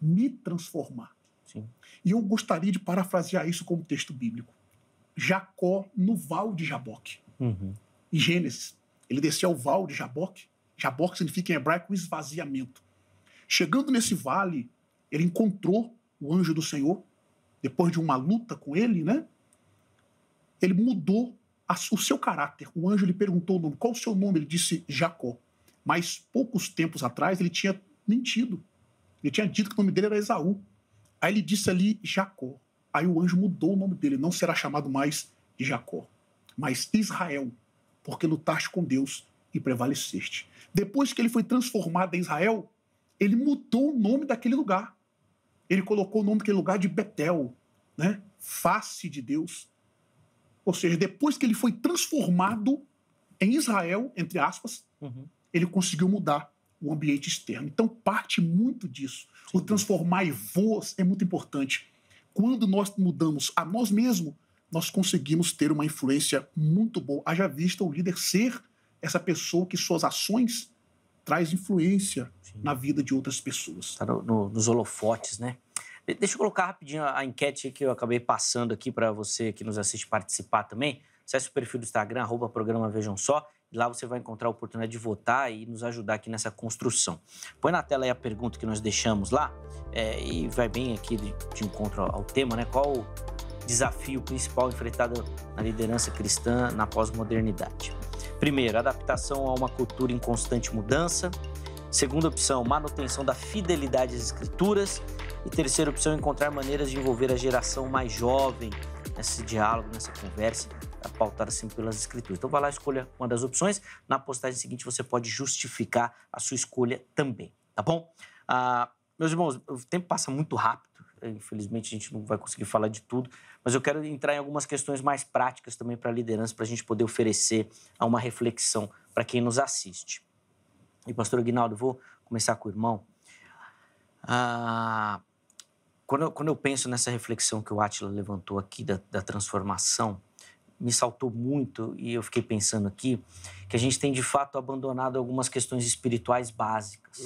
me transformar. Sim. E eu gostaria de parafrasear isso como texto bíblico. Jacó no val de Jaboque. Uhum. Em Gênesis, ele desceu ao val de Jaboque. Jaboque significa em hebraico esvaziamento. Chegando nesse vale, ele encontrou o anjo do Senhor. Depois de uma luta com ele, né? Ele mudou o seu caráter. O anjo lhe perguntou o nome. Qual o seu nome? Ele disse Jacó. Mas poucos tempos atrás ele tinha mentido. Ele tinha dito que o nome dele era Esaú. Aí ele disse ali Jacó. Aí o anjo mudou o nome dele. Não será chamado mais de Jacó, mas Israel, porque lutaste com Deus e prevaleceste. Depois que ele foi transformado em Israel, ele mudou o nome daquele lugar. Ele colocou o nome daquele lugar de Betel, né? Face de Deus. Ou seja, depois que ele foi transformado em Israel, entre aspas, ele conseguiu mudar o ambiente externo. Então, parte muito disso. Sim. O transformai-vos é muito importante. Quando nós mudamos a nós mesmos, nós conseguimos ter uma influência muito boa. Haja vista o líder ser essa pessoa que suas ações traz influência na vida de outras pessoas. Está nos holofotes, né? Deixa eu colocar rapidinho a enquete que eu acabei passando aqui para você que nos assiste participar também. Acesse o perfil do Instagram, @programa Vejam Só, e lá você vai encontrar a oportunidade de votar e nos ajudar aqui nessa construção. Põe na tela aí a pergunta que nós deixamos lá, e vai bem aqui de encontro ao tema, né? Qual o desafio principal enfrentado na liderança cristã na pós-modernidade? Primeiro, adaptação a uma cultura em constante mudança. Segunda opção, manutenção da fidelidade às escrituras. E terceira opção, encontrar maneiras de envolver a geração mais jovem nesse diálogo, nessa conversa, pautada sempre pelas escrituras. Então, vai lá, escolha uma das opções. Na postagem seguinte, você pode justificar a sua escolha também, tá bom? Meus irmãos, o tempo passa muito rápido. Infelizmente, a gente não vai conseguir falar de tudo, mas eu quero entrar em algumas questões mais práticas também para a liderança, para a gente poder oferecer uma reflexão para quem nos assiste. E, pastor Aguinaldo, eu vou começar com o irmão. Quando eu penso nessa reflexão que o Átila levantou aqui da transformação, me saltou muito, e eu fiquei pensando aqui, que a gente tem, de fato, abandonado algumas questões espirituais básicas.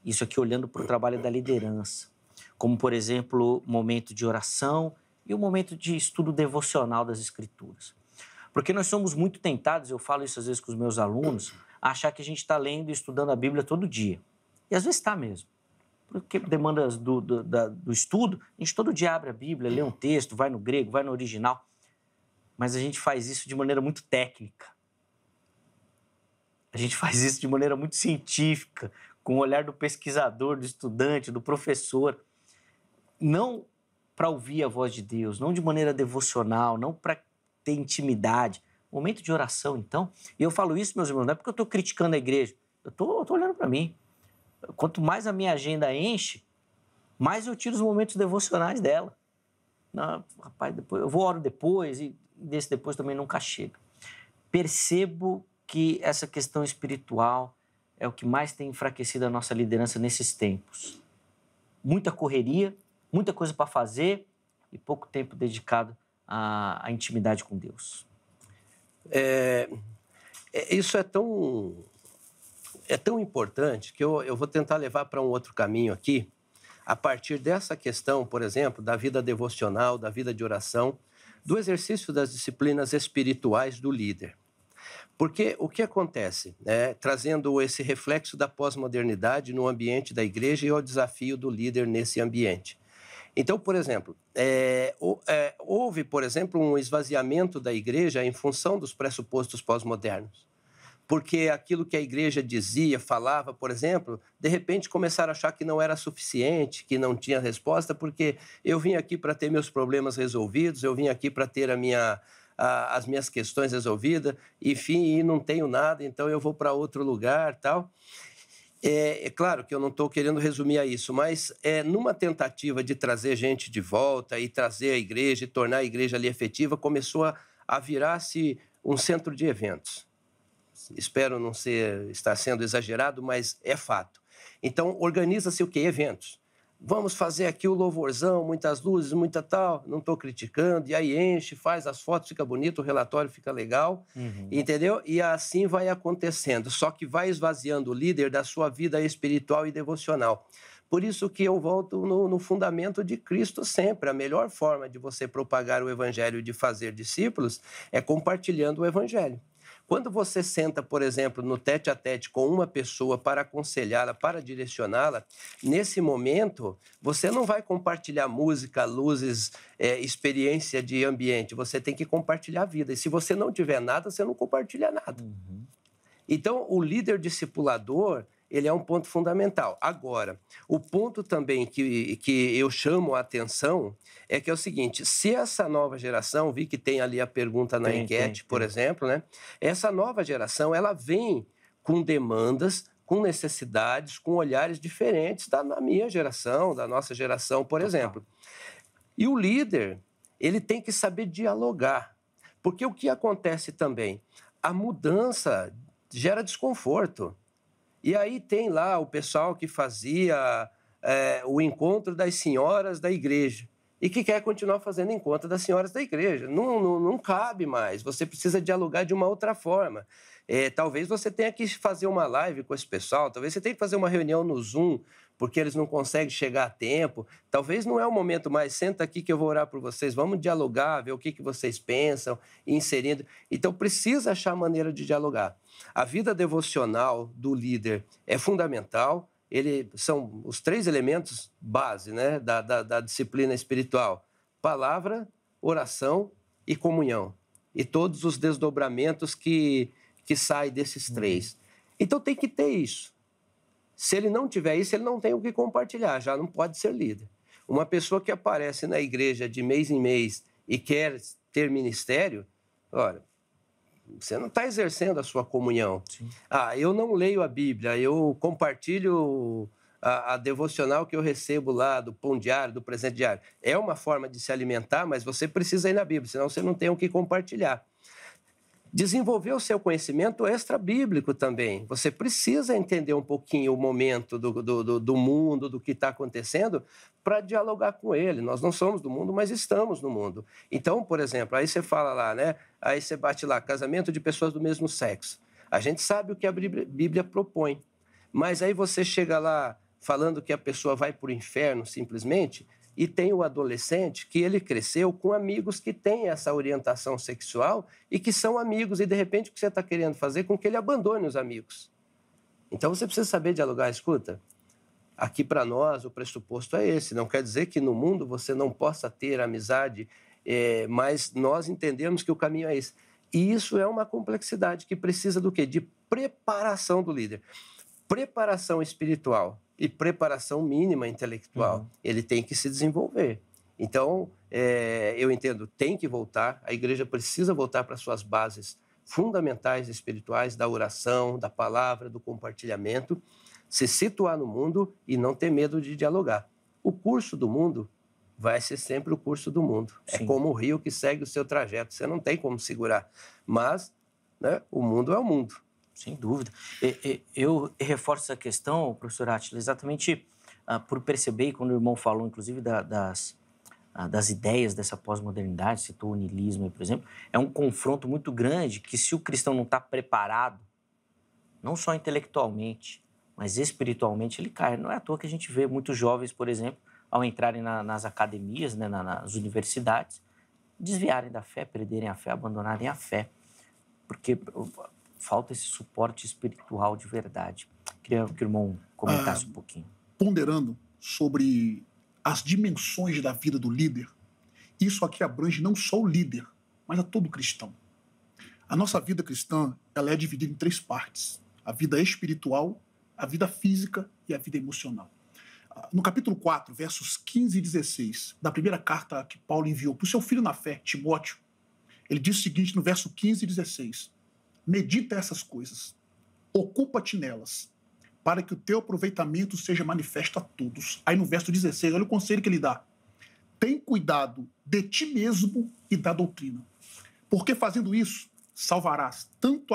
Isso aqui olhando para o trabalho da liderança. Como, por exemplo, o momento de oração e o momento de estudo devocional das Escrituras. Porque nós somos muito tentados, eu falo isso às vezes com os meus alunos, a achar que a gente está lendo e estudando a Bíblia todo dia. E às vezes está mesmo. Porque demandas do estudo, a gente todo dia abre a Bíblia, lê um texto, vai no grego, vai no original. Mas a gente faz isso de maneira muito técnica. A gente faz isso de maneira muito científica, com o olhar do pesquisador, do estudante, do professor. Não para ouvir a voz de Deus, não de maneira devocional, não para ter intimidade. Momento de oração, então. E eu falo isso, meus irmãos, não é porque eu estou criticando a igreja. Eu tô olhando para mim. Quanto mais a minha agenda enche, mais eu tiro os momentos devocionais dela. Não, rapaz, depois, eu vou orar depois, e desse depois também nunca chega. Percebo que essa questão espiritual é o que mais tem enfraquecido a nossa liderança nesses tempos. Muita correria, muita coisa para fazer e pouco tempo dedicado à intimidade com Deus. Isso é tão importante que eu vou tentar levar para um outro caminho aqui, a partir dessa questão, por exemplo, da vida devocional, da vida de oração, do exercício das disciplinas espirituais do líder. Porque o que acontece, né, trazendo esse reflexo da pós-modernidade no ambiente da igreja e o desafio do líder nesse ambiente. Então, por exemplo, houve, por exemplo, um esvaziamento da igreja em função dos pressupostos pós-modernos. Porque aquilo que a igreja dizia, falava, por exemplo, de repente começaram a achar que não era suficiente, que não tinha resposta, porque eu vim aqui para ter meus problemas resolvidos, eu vim aqui para ter as minhas questões resolvidas, enfim, e não tenho nada, então eu vou para outro lugar, tal. É claro que eu não estou querendo resumir a isso, mas numa tentativa de trazer gente de volta e trazer a igreja e tornar a igreja ali efetiva, começou a virar-se um centro de eventos. Espero não estar sendo exagerado, mas é fato. Então, organiza-se o quê? Eventos. Vamos fazer aqui o louvorzão, muitas luzes, muita tal, não estou criticando, e aí enche, faz as fotos, fica bonito, o relatório fica legal, entendeu? E assim vai acontecendo, só que vai esvaziando o líder da sua vida espiritual e devocional. Por isso que eu volto no fundamento de Cristo sempre. A melhor forma de você propagar o evangelho e de fazer discípulos é compartilhando o evangelho. Quando você senta, por exemplo, no tete-a-tete com uma pessoa para aconselhá-la, para direcioná-la, nesse momento, você não vai compartilhar música, luzes, experiência de ambiente. Você tem que compartilhar a vida. E se você não tiver nada, você não compartilha nada. Então, o líder discipulador, ele é um ponto fundamental. Agora, o ponto também que eu chamo a atenção é que é o seguinte: se essa nova geração, vi que tem ali a pergunta na enquete, por exemplo, né? Essa nova geração, ela vem com demandas, com necessidades, com olhares diferentes da minha geração, da nossa geração, por exemplo. E o líder, ele tem que saber dialogar. Porque o que acontece também? A mudança gera desconforto. E aí tem lá o pessoal que fazia o encontro das senhoras da igreja e que quer continuar fazendo encontro das senhoras da igreja. Não cabe mais, você precisa dialogar de uma outra forma. Talvez você tenha que fazer uma live com esse pessoal, talvez você tenha que fazer uma reunião no Zoom, porque eles não conseguem chegar a tempo. Talvez não é o momento mais, senta aqui que eu vou orar por vocês, vamos dialogar, ver o que vocês pensam, inserindo. Então, precisa achar maneira de dialogar. A vida devocional do líder é fundamental, são os 3 elementos base, né, da disciplina espiritual: palavra, oração e comunhão. E todos os desdobramentos que saem desses 3. Então, tem que ter isso. Se ele não tiver isso, ele não tem o que compartilhar, já não pode ser líder. Uma pessoa que aparece na igreja de mês em mês e quer ter ministério, olha, você não está exercendo a sua comunhão. Sim. Eu não leio a Bíblia, eu compartilho a devocional que eu recebo lá do pão diário, do presente diário. É uma forma de se alimentar, mas você precisa ir na Bíblia, senão você não tem o que compartilhar. Desenvolver o seu conhecimento extra-bíblico também. Você precisa entender um pouquinho o momento do mundo, do que está acontecendo, para dialogar com ele. Nós não somos do mundo, mas estamos no mundo. Então, por exemplo, aí você fala lá, né? Aí você bate lá, casamento de pessoas do mesmo sexo. A gente sabe o que a Bíblia propõe. Mas aí você chega lá falando que a pessoa vai para o inferno simplesmente, e tem o adolescente que ele cresceu com amigos que têm essa orientação sexual e que são amigos, e de repente o que você está querendo fazer com que ele abandone os amigos. Então você precisa saber dialogar. Escuta, aqui para nós o pressuposto é esse, não quer dizer que no mundo você não possa ter amizade, mas nós entendemos que o caminho é esse. E isso é uma complexidade que precisa do quê? De preparação do líder. Preparação espiritual e preparação mínima intelectual. Ele tem que se desenvolver. Então, eu entendo, tem que voltar, a igreja precisa voltar para suas bases fundamentais espirituais, da oração, da palavra, do compartilhamento, se situar no mundo e não ter medo de dialogar. O curso do mundo vai ser sempre o curso do mundo. Sim. É como o rio que segue o seu trajeto, você não tem como segurar. Mas, né, o mundo é o mundo. Sem dúvida. Eu reforço essa questão, professor Átila, exatamente por perceber, quando o irmão falou, inclusive, das ideias dessa pós-modernidade, citou o niilismo, por exemplo, é um confronto muito grande que, se o cristão não está preparado, não só intelectualmente, mas espiritualmente, ele cai. Não é à toa que a gente vê muitos jovens, por exemplo, ao entrarem nas academias, né, nas universidades, desviarem da fé, perderem a fé, abandonarem a fé, porque falta esse suporte espiritual de verdade. Queria que o irmão comentasse um pouquinho. Ponderando sobre as dimensões da vida do líder, isso aqui abrange não só o líder, mas a todo cristão. A nossa vida cristã, ela é dividida em 3 partes: a vida espiritual, a vida física e a vida emocional. No capítulo 4, versos 15 e 16, da primeira carta que Paulo enviou para o seu filho na fé, Timóteo, ele diz o seguinte no verso 15 e 16: medita essas coisas, ocupa-te nelas, para que o teu aproveitamento seja manifesto a todos. Aí no verso 16, olha o conselho que ele dá: tem cuidado de ti mesmo e da doutrina, porque fazendo isso, salvarás tanto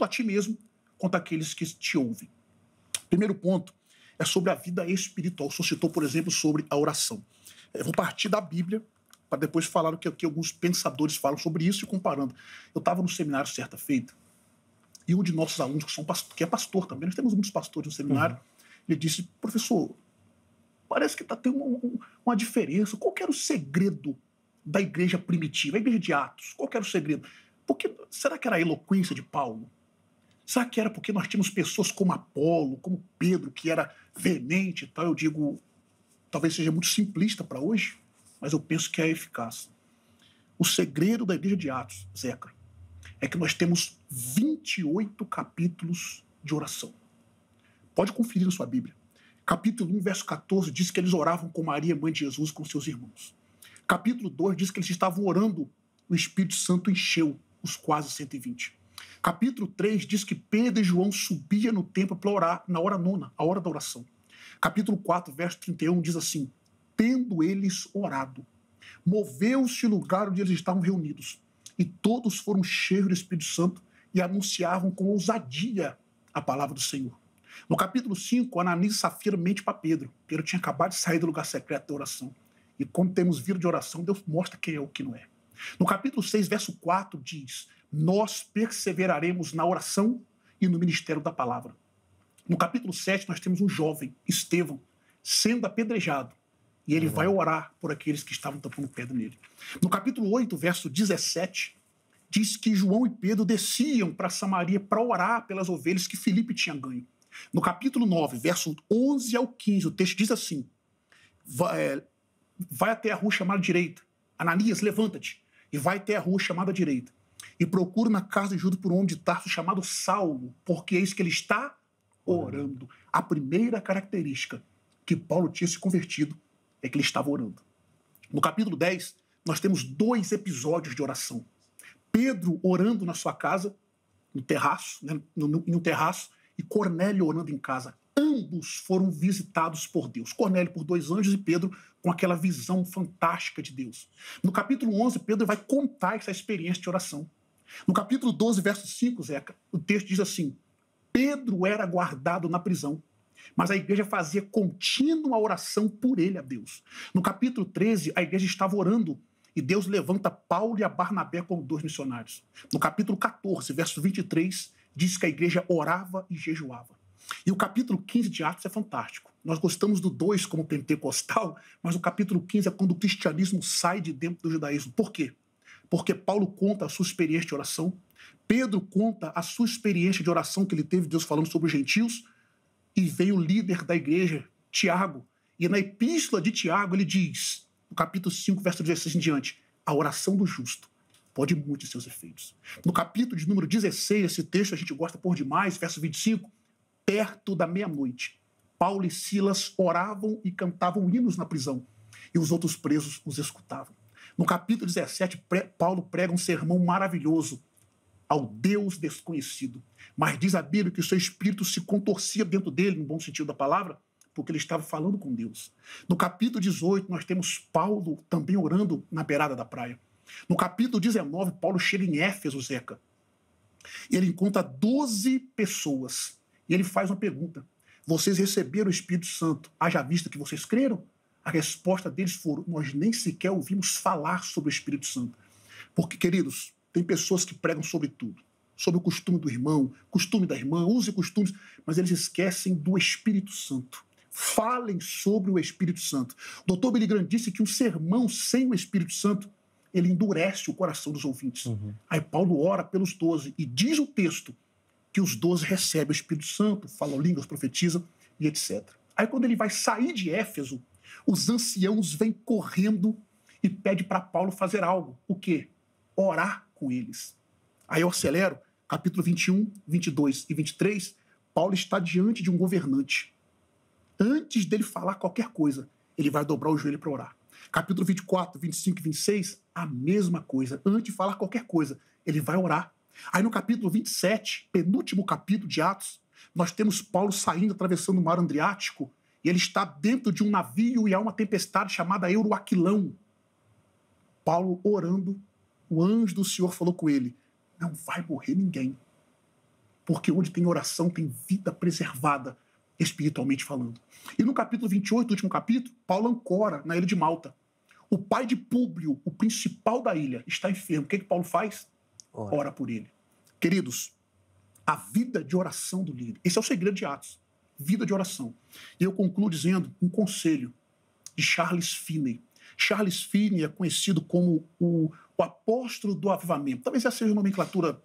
a ti mesmo quanto aqueles que te ouvem. Primeiro ponto é sobre a vida espiritual. O senhor citou, por exemplo, sobre a oração. Eu vou partir da Bíblia para depois falar o que alguns pensadores falam sobre isso e comparando. Eu estava no seminário certa feita e um de nossos alunos, que é pastor também, nós temos muitos pastores no seminário, ele disse: professor, parece que está tendo uma diferença. Qual que era o segredo da igreja primitiva, a igreja de Atos? Qual que era o segredo? Será que era a eloquência de Paulo? Será que era porque nós tínhamos pessoas como Apolo, como Pedro, que era veemente e tal? Eu digo, talvez seja muito simplista para hoje, mas eu penso que é eficaz. O segredo da igreja de Atos, Zeca, é que nós temos 28 capítulos de oração. Pode conferir na sua Bíblia. Capítulo 1, verso 14, diz que eles oravam com Maria, mãe de Jesus, com seus irmãos. Capítulo 2 diz que eles estavam orando, o Espírito Santo encheu os quase 120. Capítulo 3 diz que Pedro e João subiam no templo para orar na hora nona, a hora da oração. Capítulo 4, verso 31 diz assim: tendo eles orado, moveu-se o lugar onde eles estavam reunidos, e todos foram cheios do Espírito Santo e anunciavam com ousadia a palavra do Senhor. No capítulo 5, Ananias e Safira mente para Pedro. Pedro tinha acabado de sair do lugar secreto da oração. E quando temos vida de oração, Deus mostra quem é o que não é. No capítulo 6, verso 4, diz: nós perseveraremos na oração e no ministério da palavra. No capítulo 7, nós temos um jovem, Estevão, sendo apedrejado. E ele vai orar por aqueles que estavam tampando pedra nele. No capítulo 8, verso 17, diz que João e Pedro desciam para Samaria para orar pelas ovelhas que Filipe tinha ganho. No capítulo 9, verso 11 ao 15, o texto diz assim: vai até a rua chamada direita. Ananias, levanta-te e vai até a rua chamada direita. E procura na casa de Judas por um homem de Tarso chamado Saulo, porque é isso que ele está orando. A primeira característica que Paulo tinha se convertido é que ele estava orando. No capítulo 10, nós temos 2 episódios de oração. Pedro orando na sua casa, no terraço, né, no terraço, e Cornélio orando em casa. Ambos foram visitados por Deus. Cornélio por 2 anjos e Pedro com aquela visão fantástica de Deus. No capítulo 11, Pedro vai contar essa experiência de oração. No capítulo 12, verso 5, Zeca, o texto diz assim: Pedro era guardado na prisão, mas a igreja fazia contínua oração por ele a Deus. No capítulo 13, a igreja estava orando e Deus levanta Paulo e a Barnabé como 2 missionários. No capítulo 14, verso 23, diz que a igreja orava e jejuava. E o capítulo 15 de Atos é fantástico. Nós gostamos do 2 como pentecostal, mas o capítulo 15 é quando o cristianismo sai de dentro do judaísmo. Por quê? Porque Paulo conta a sua experiência de oração, Pedro conta a sua experiência de oração que ele teve, Deus falando sobre os gentios, e veio o líder da igreja, Tiago. E na epístola de Tiago ele diz, no capítulo 5, verso 16 em diante: a oração do justo pode muito em seus efeitos. No capítulo de número 16, esse texto a gente gosta por demais, verso 25, perto da meia-noite, Paulo e Silas oravam e cantavam hinos na prisão, e os outros presos os escutavam. No capítulo 17, Paulo prega um sermão maravilhoso ao Deus desconhecido. Mas diz a Bíblia que o seu espírito se contorcia dentro dele, no bom sentido da palavra, porque ele estava falando com Deus. No capítulo 18, nós temos Paulo também orando na beirada da praia. No capítulo 19, Paulo chega em Éfeso, Zeca. E ele encontra 12 pessoas. E ele faz uma pergunta: vocês receberam o Espírito Santo, haja vista que vocês creram? A resposta deles foi: nós nem sequer ouvimos falar sobre o Espírito Santo. Porque, queridos, tem pessoas que pregam sobre tudo. Sobre o costume do irmão, costume da irmã, use costumes, mas eles esquecem do Espírito Santo. Falem sobre o Espírito Santo. O Dr. Billy Graham disse que um sermão sem o Espírito Santo, ele endurece o coração dos ouvintes. Aí Paulo ora pelos 12 e diz o texto que os 12 recebem o Espírito Santo, falam línguas, profetizam e etc. Aí quando ele vai sair de Éfeso, os anciãos vêm correndo e pedem para Paulo fazer algo. O quê? Orar com eles. Aí eu acelero, capítulo 21, 22 e 23, Paulo está diante de um governante. Antes dele falar qualquer coisa, ele vai dobrar o joelho para orar. Capítulo 24, 25 e 26, a mesma coisa. Antes de falar qualquer coisa, ele vai orar. Aí no capítulo 27, penúltimo capítulo de Atos, nós temos Paulo saindo, atravessando o mar Adriático, e ele está dentro de um navio e há uma tempestade chamada Euroaquilão. Paulo orando, o anjo do Senhor falou com ele, não vai morrer ninguém, porque onde tem oração tem vida preservada, espiritualmente falando. E no capítulo 28, último capítulo, Paulo ancora na ilha de Malta. O pai de Públio, o principal da ilha, está enfermo. O que Paulo faz? Ora por ele. Queridos, a vida de oração do líder, esse é o segredo de Atos, vida de oração. E eu concluo dizendo um conselho de Charles Finney. Charles Finney é conhecido como o apóstolo do avivamento. Talvez essa seja uma nomenclatura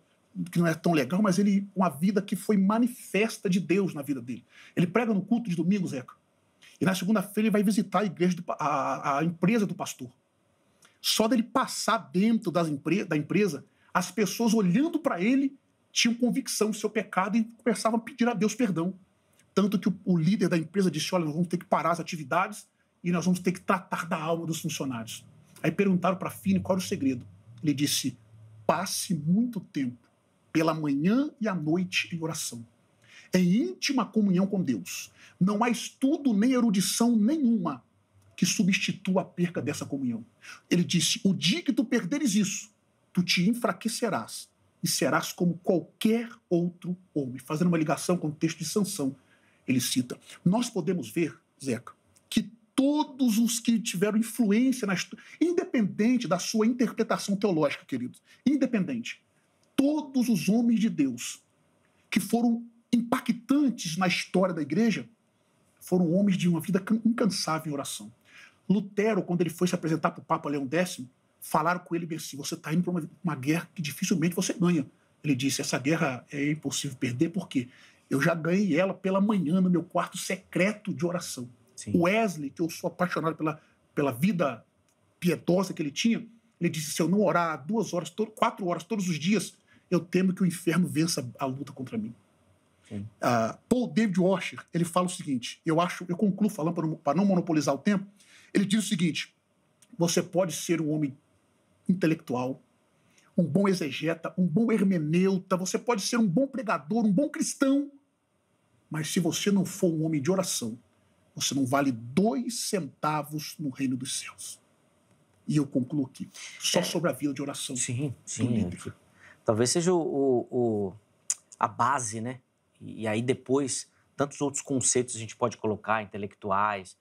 que não é tão legal, mas ele uma vida que foi manifesta de Deus na vida dele. Ele prega no culto de domingo, Zeca. E na segunda-feira ele vai visitar a igreja, a empresa do pastor. Só dele passar dentro da empresa, as pessoas olhando para ele tinham convicção do seu pecado e começavam a pedir a Deus perdão. Tanto que o líder da empresa disse, olha, nós vamos ter que parar as atividades e nós vamos ter que tratar da alma dos funcionários. Aí perguntaram para Finney qual era o segredo. Ele disse, passe muito tempo pela manhã e à noite em oração, em íntima comunhão com Deus. Não há estudo nem erudição nenhuma que substitua a perca dessa comunhão. Ele disse, o dia que tu perderes isso, tu te enfraquecerás e serás como qualquer outro homem. Fazendo uma ligação com o texto de Sansão, ele cita. Nós podemos ver, Zeca, que todos os que tiveram influência na história, independente da sua interpretação teológica, queridos, independente, todos os homens de Deus que foram impactantes na história da igreja foram homens de uma vida incansável em oração. Lutero, quando ele foi se apresentar para o Papa Leão X, falaram com ele bem assim, você está indo para uma guerra que dificilmente você ganha. Ele disse, essa guerra é impossível perder, porque eu já ganhei ela pela manhã no meu quarto secreto de oração. Sim. Wesley, que eu sou apaixonado pela vida piedosa que ele tinha, ele disse, se eu não orar 2 horas, 4 horas todos os dias, eu temo que o inferno vença a luta contra mim. Paul David Washer, ele fala o seguinte, eu concluo falando para não monopolizar o tempo, ele diz o seguinte, você pode ser um homem intelectual, um bom exegeta, um bom hermeneuta, você pode ser um bom pregador, um bom cristão, mas se você não for um homem de oração, você não vale 2 centavos no reino dos céus. E eu concluo aqui, só sobre a vida de oração. Sim. Talvez seja a base, né? E aí depois, tantos outros conceitos a gente pode colocar, intelectuais,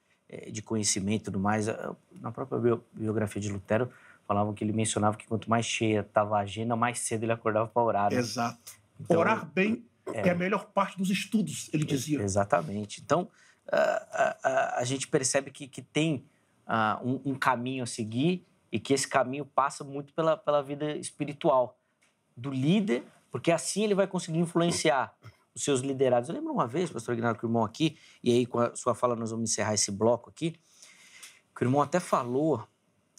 de conhecimento e tudo mais. Na própria biografia de Lutero, falavam que ele mencionava que quanto mais cheia estava a agenda, mais cedo ele acordava para orar. Né? Exato. Então, orar bem é a melhor parte dos estudos, ele dizia. Exatamente. Então, a gente percebe que tem um caminho a seguir e que esse caminho passa muito pela vida espiritual do líder, porque assim ele vai conseguir influenciar os seus liderados. Eu lembro uma vez, pastor Aguinaldo, que o irmão aqui, e aí com a sua fala nós vamos encerrar esse bloco aqui, que o irmão até falou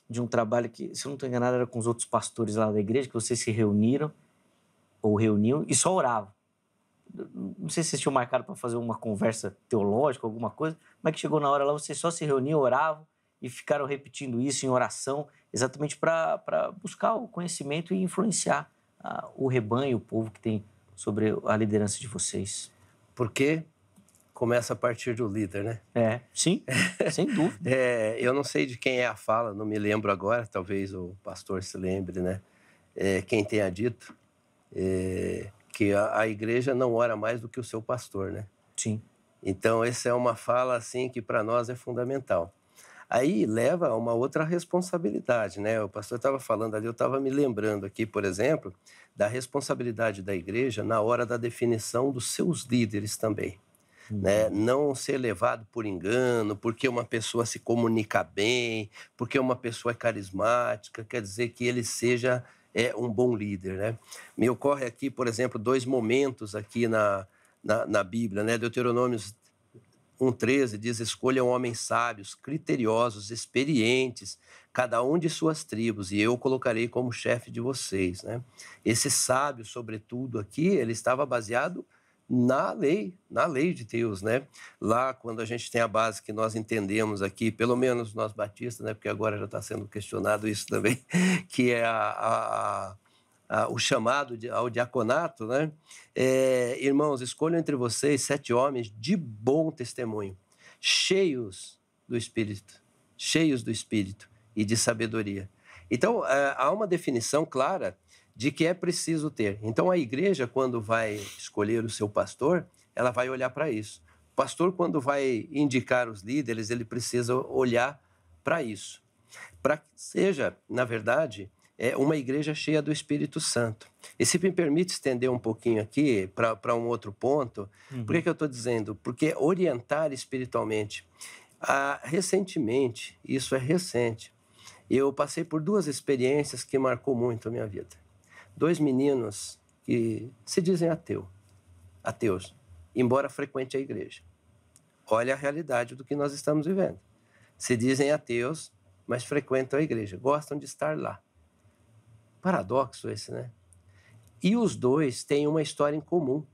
de um trabalho que, se eu não estou enganado, era com os outros pastores lá da igreja, que vocês se reuniam e só oravam. Não sei se vocês tinham marcado para fazer uma conversa teológica, alguma coisa, mas que chegou na hora lá, vocês só se reuniam, oravam e ficaram repetindo isso em oração, exatamente para buscar o conhecimento e influenciar o rebanho, o povo que tem sobre a liderança de vocês. Porque começa a partir do líder, né? Sim, sem dúvida. Eu não sei de quem é a fala, não me lembro agora, talvez o pastor se lembre, né? Quem tenha dito que a igreja não ora mais do que o seu pastor, né? Sim. Então, essa é uma fala, assim, que para nós é fundamental. Aí leva a uma outra responsabilidade, né? O pastor estava falando ali, eu estava me lembrando aqui, por exemplo, da responsabilidade da igreja na hora da definição dos seus líderes também. né? Não ser levado por engano, porque uma pessoa se comunica bem, porque uma pessoa é carismática, quer dizer que ele seja um bom líder, né? Me ocorre aqui, por exemplo, 2 momentos aqui na Bíblia, né? Deuteronômios 1,13 diz: escolham homens sábios, criteriosos, experientes, cada um de suas tribos, e eu colocarei como chefe de vocês, né? Esse sábio, sobretudo aqui, ele estava baseado na lei de Deus, né? Lá, quando a gente tem a base que nós entendemos aqui, pelo menos nós batistas, né? Porque agora já está sendo questionado isso também, que é o chamado ao diaconato, né? Irmãos, escolham entre vocês 7 homens de bom testemunho, cheios do Espírito e de sabedoria. Então, há uma definição clara de que é preciso ter. Então, a igreja, quando vai escolher o seu pastor, ela vai olhar para isso. O pastor, quando vai indicar os líderes, ele precisa olhar para isso. Para que seja, na verdade, uma igreja cheia do Espírito Santo. E se me permite estender um pouquinho aqui para um outro ponto, por que eu estou dizendo? Porque orientar espiritualmente. Recentemente, isso é recente, eu passei por 2 experiências que marcou muito a minha vida. 2 meninos que se dizem ateus, embora frequente a igreja. Olha a realidade do que nós estamos vivendo. Se dizem ateus, mas frequentam a igreja, gostam de estar lá. Paradoxo esse, né? E os 2 têm uma história em comum.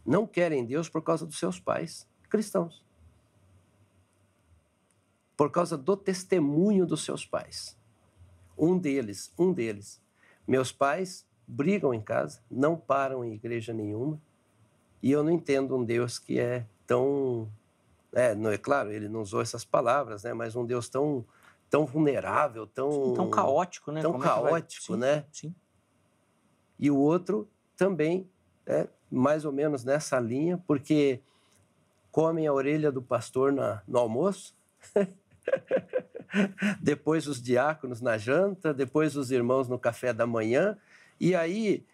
Não querem Deus por causa dos seus pais cristãos. Por causa do testemunho dos seus pais. Um deles. Meus pais brigam em casa, não param em igreja nenhuma, e eu não entendo um Deus que é tão... não é claro, ele não usou essas palavras, né? Mas um Deus tão vulnerável, tão caótico, né? Tão caótico, né? Sim. E o outro também, mais ou menos nessa linha, porque comem a orelha do pastor no almoço, depois os diáconos na janta, depois os irmãos no café da manhã, e aí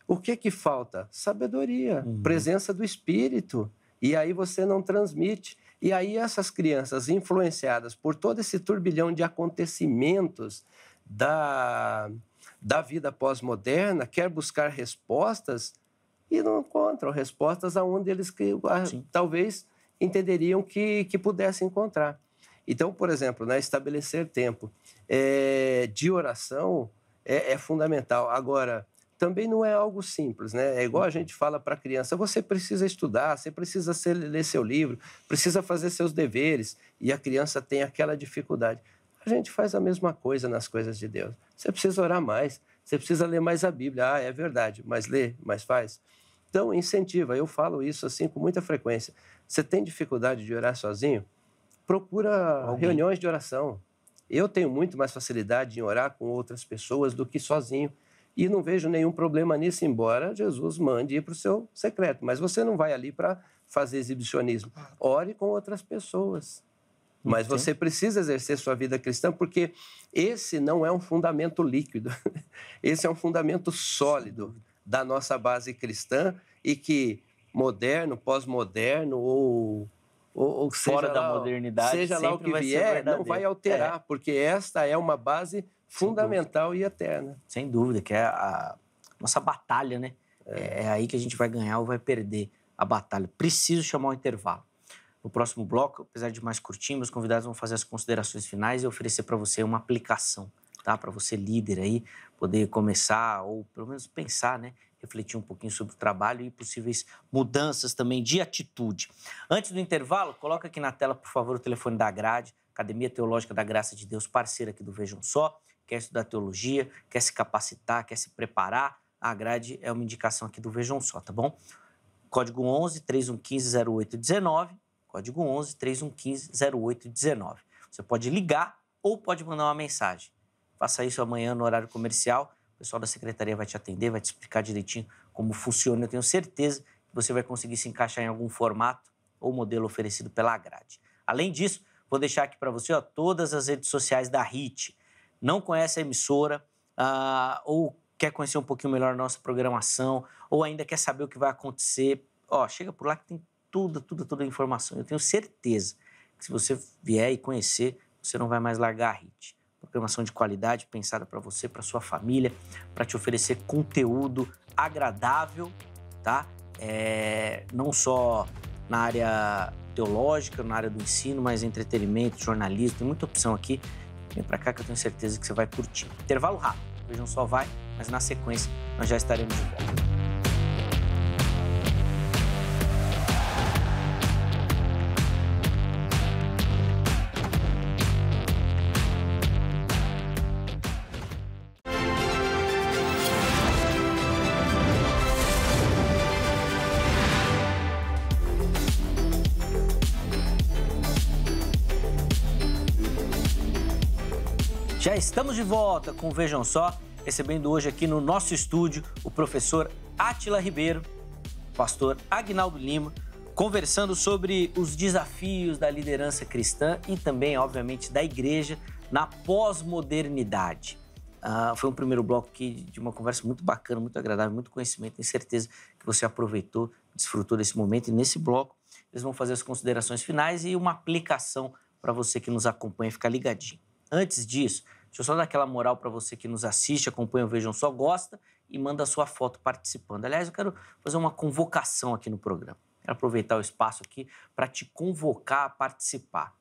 o que falta? Sabedoria, presença do Espírito, e aí você não transmite. E aí essas crianças, influenciadas por todo esse turbilhão de acontecimentos da vida pós-moderna, quer buscar respostas e não encontram respostas aonde eles talvez entenderiam que pudessem encontrar. Então, por exemplo, né, estabelecer tempo de oração é fundamental. Agora, também não é algo simples, né? É igual a gente fala para a criança, você precisa estudar, você precisa ler seu livro, precisa fazer seus deveres, e a criança tem aquela dificuldade. A gente faz a mesma coisa nas coisas de Deus. Você precisa orar mais, você precisa ler mais a Bíblia. É verdade, mas lê, mas faz. Então, incentiva. Eu falo isso assim com muita frequência. Você tem dificuldade de orar sozinho? Procura reuniões de oração. Eu tenho muito mais facilidade em orar com outras pessoas do que sozinho. E não vejo nenhum problema nisso, embora Jesus mande ir para o seu secreto. Mas você não vai ali para fazer exibicionismo. Ore com outras pessoas. Mas você precisa exercer sua vida cristã, porque esse não é um fundamento líquido. Esse é um fundamento sólido da nossa base cristã e que moderno, pós-moderno ou fora da modernidade, seja lá o que vier, não vai alterar, porque esta é uma base fundamental e eterna. Sem dúvida, que é a nossa batalha, né? É aí que a gente vai ganhar ou vai perder a batalha. Preciso chamar um intervalo. No próximo bloco, apesar de mais curtinho, meus convidados vão fazer as considerações finais e oferecer para você uma aplicação, tá? Para você, líder aí, poder começar ou pelo menos pensar, né? Refletir um pouquinho sobre o trabalho e possíveis mudanças também de atitude. Antes do intervalo, coloca aqui na tela, por favor, o telefone da Grade, Academia Teológica da Graça de Deus, parceira aqui do Vejam Só. Quer estudar teologia, quer se capacitar, quer se preparar, a Grade é uma indicação aqui do Vejam Só, tá bom? Código 11 3115 0819, código 11 3115 0819. Você pode ligar ou pode mandar uma mensagem. Faça isso amanhã no horário comercial. O pessoal da secretaria vai te atender, vai te explicar direitinho como funciona. Eu tenho certeza que você vai conseguir se encaixar em algum formato ou modelo oferecido pela Grade. Além disso, vou deixar aqui para você todas as redes sociais da HIT. Não conhece a emissora ou quer conhecer um pouquinho melhor a nossa programação ou ainda quer saber o que vai acontecer, chega por lá que tem toda a informação. Eu tenho certeza que se você vier e conhecer, você não vai mais largar a HIT. Programação de qualidade pensada para você, para sua família, para te oferecer conteúdo agradável, tá? Não só na área teológica, na área do ensino, mas entretenimento, jornalismo, tem muita opção aqui. Vem para cá que eu tenho certeza que você vai curtir. Intervalo rápido, Vejam Só vai, mas na sequência nós já estaremos de volta. Já estamos de volta com o Vejam Só, recebendo hoje aqui no nosso estúdio o professor Átila Ribeiro, o pastor Aguinaldo Lima, conversando sobre os desafios da liderança cristã e também, obviamente, da igreja na pós-modernidade. Foi um primeiro bloco aqui de uma conversa muito bacana, muito agradável, muito conhecimento. Tenho certeza que você aproveitou, desfrutou desse momento. E nesse bloco, eles vão fazer as considerações finais e uma aplicação para você que nos acompanha ficar ligadinho. Antes disso, deixa eu só dar aquela moral para você que nos assiste, acompanha o Vejam Só, gosta e manda a sua foto participando. Aliás, eu quero fazer uma convocação aqui no programa. Quero aproveitar o espaço aqui para te convocar a participar.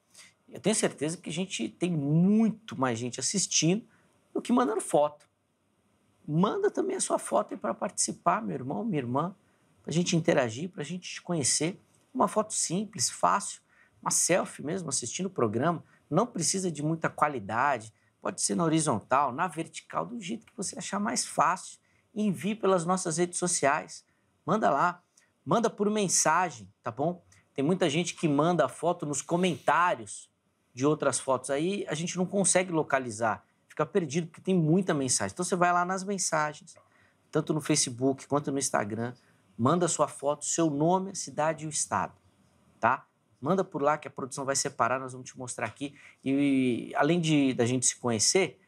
Eu tenho certeza que a gente tem muito mais gente assistindo do que mandando foto. Manda também a sua foto aí para participar, meu irmão, minha irmã, para a gente interagir, para a gente te conhecer. Uma foto simples, fácil, uma selfie mesmo, assistindo o programa. Não precisa de muita qualidade, pode ser na horizontal, na vertical, do jeito que você achar mais fácil. Envie pelas nossas redes sociais, manda lá, manda por mensagem, tá bom? Tem muita gente que manda a foto nos comentários de outras fotos, aí a gente não consegue localizar, fica perdido porque tem muita mensagem. Então você vai lá nas mensagens, tanto no Facebook quanto no Instagram, manda a sua foto, seu nome, a cidade e o estado, tá? Manda por lá que a produção vai separar, nós vamos te mostrar aqui. E além da gente se conhecer,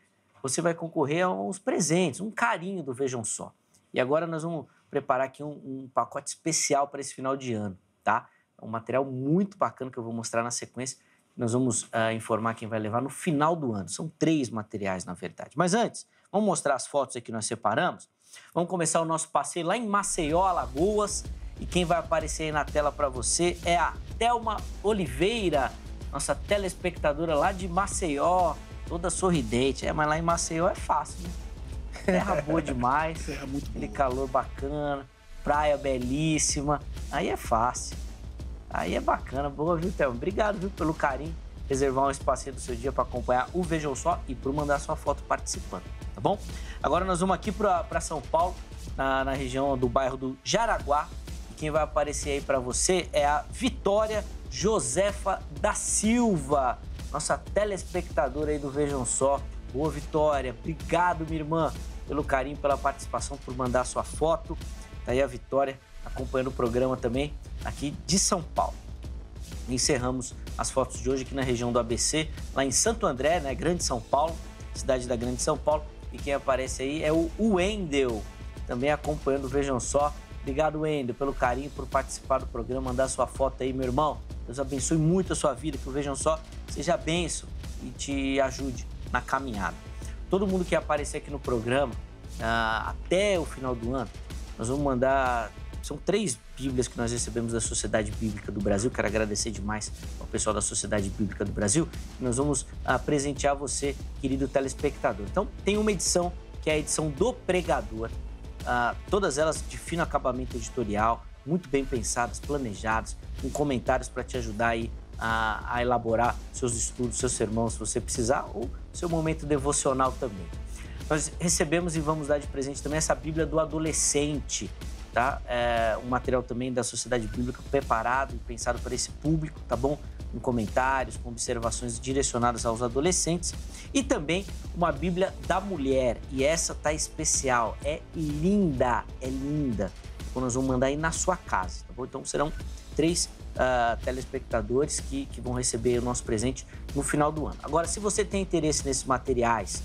você vai concorrer a uns presentes, um carinho do Vejam Só. E agora nós vamos preparar aqui um pacote especial para esse final de ano, tá? É um material muito bacana que eu vou mostrar na sequência. Nós vamos informar quem vai levar no final do ano. São 3 materiais, na verdade. Mas antes, vamos mostrar as fotos aqui que nós separamos. Vamos começar o nosso passeio lá em Maceió, Alagoas. E quem vai aparecer aí na tela para você é a Thelma Oliveira, nossa telespectadora lá de Maceió, toda sorridente. Mas lá em Maceió é fácil, né? Terra boa demais, aquele calor bacana, praia belíssima. Aí é fácil, aí é bacana. Boa, viu, Thelma? Obrigado, viu, pelo carinho. Reservar um espacinho do seu dia para acompanhar o Vejam Só e por mandar sua foto participando, tá bom? Agora nós vamos aqui para São Paulo, na região do bairro do Jaraguá. Quem vai aparecer aí para você é a Vitória Josefa da Silva, nossa telespectadora aí do Vejam Só. Boa, Vitória. Obrigado, minha irmã, pelo carinho, pela participação, por mandar a sua foto. Tá aí a Vitória acompanhando o programa também aqui de São Paulo. Encerramos as fotos de hoje aqui na região do ABC, lá em Santo André, né, Grande São Paulo, cidade da Grande São Paulo. E quem aparece aí é o Wendel, também acompanhando o Vejam Só. Obrigado, Wendel, pelo carinho, por participar do programa, mandar sua foto aí, meu irmão. Deus abençoe muito a sua vida, que o Vejam Só seja bênção e te ajude na caminhada. Todo mundo que aparecer aqui no programa, até o final do ano, nós vamos mandar... São 3 Bíblias que nós recebemos da Sociedade Bíblica do Brasil. Quero agradecer demais ao pessoal da Sociedade Bíblica do Brasil. E nós vamos presentear você, querido telespectador. Então, tem uma edição, que é a edição do Pregador. Todas elas de fino acabamento editorial, muito bem pensadas, planejadas, com comentários para te ajudar aí a elaborar seus estudos, seus sermões, se você precisar, ou seu momento devocional também. Nós recebemos e vamos dar de presente também essa Bíblia do Adolescente, tá? Um material também da Sociedade Bíblica preparado e pensado para esse público, tá bom? Com comentários, com observações direcionadas aos adolescentes. E também uma Bíblia da Mulher. E essa tá especial, é linda, é linda. Então nós vamos mandar aí na sua casa, tá bom? Então serão 3 telespectadores que vão receber o nosso presente no final do ano. Agora, se você tem interesse nesses materiais,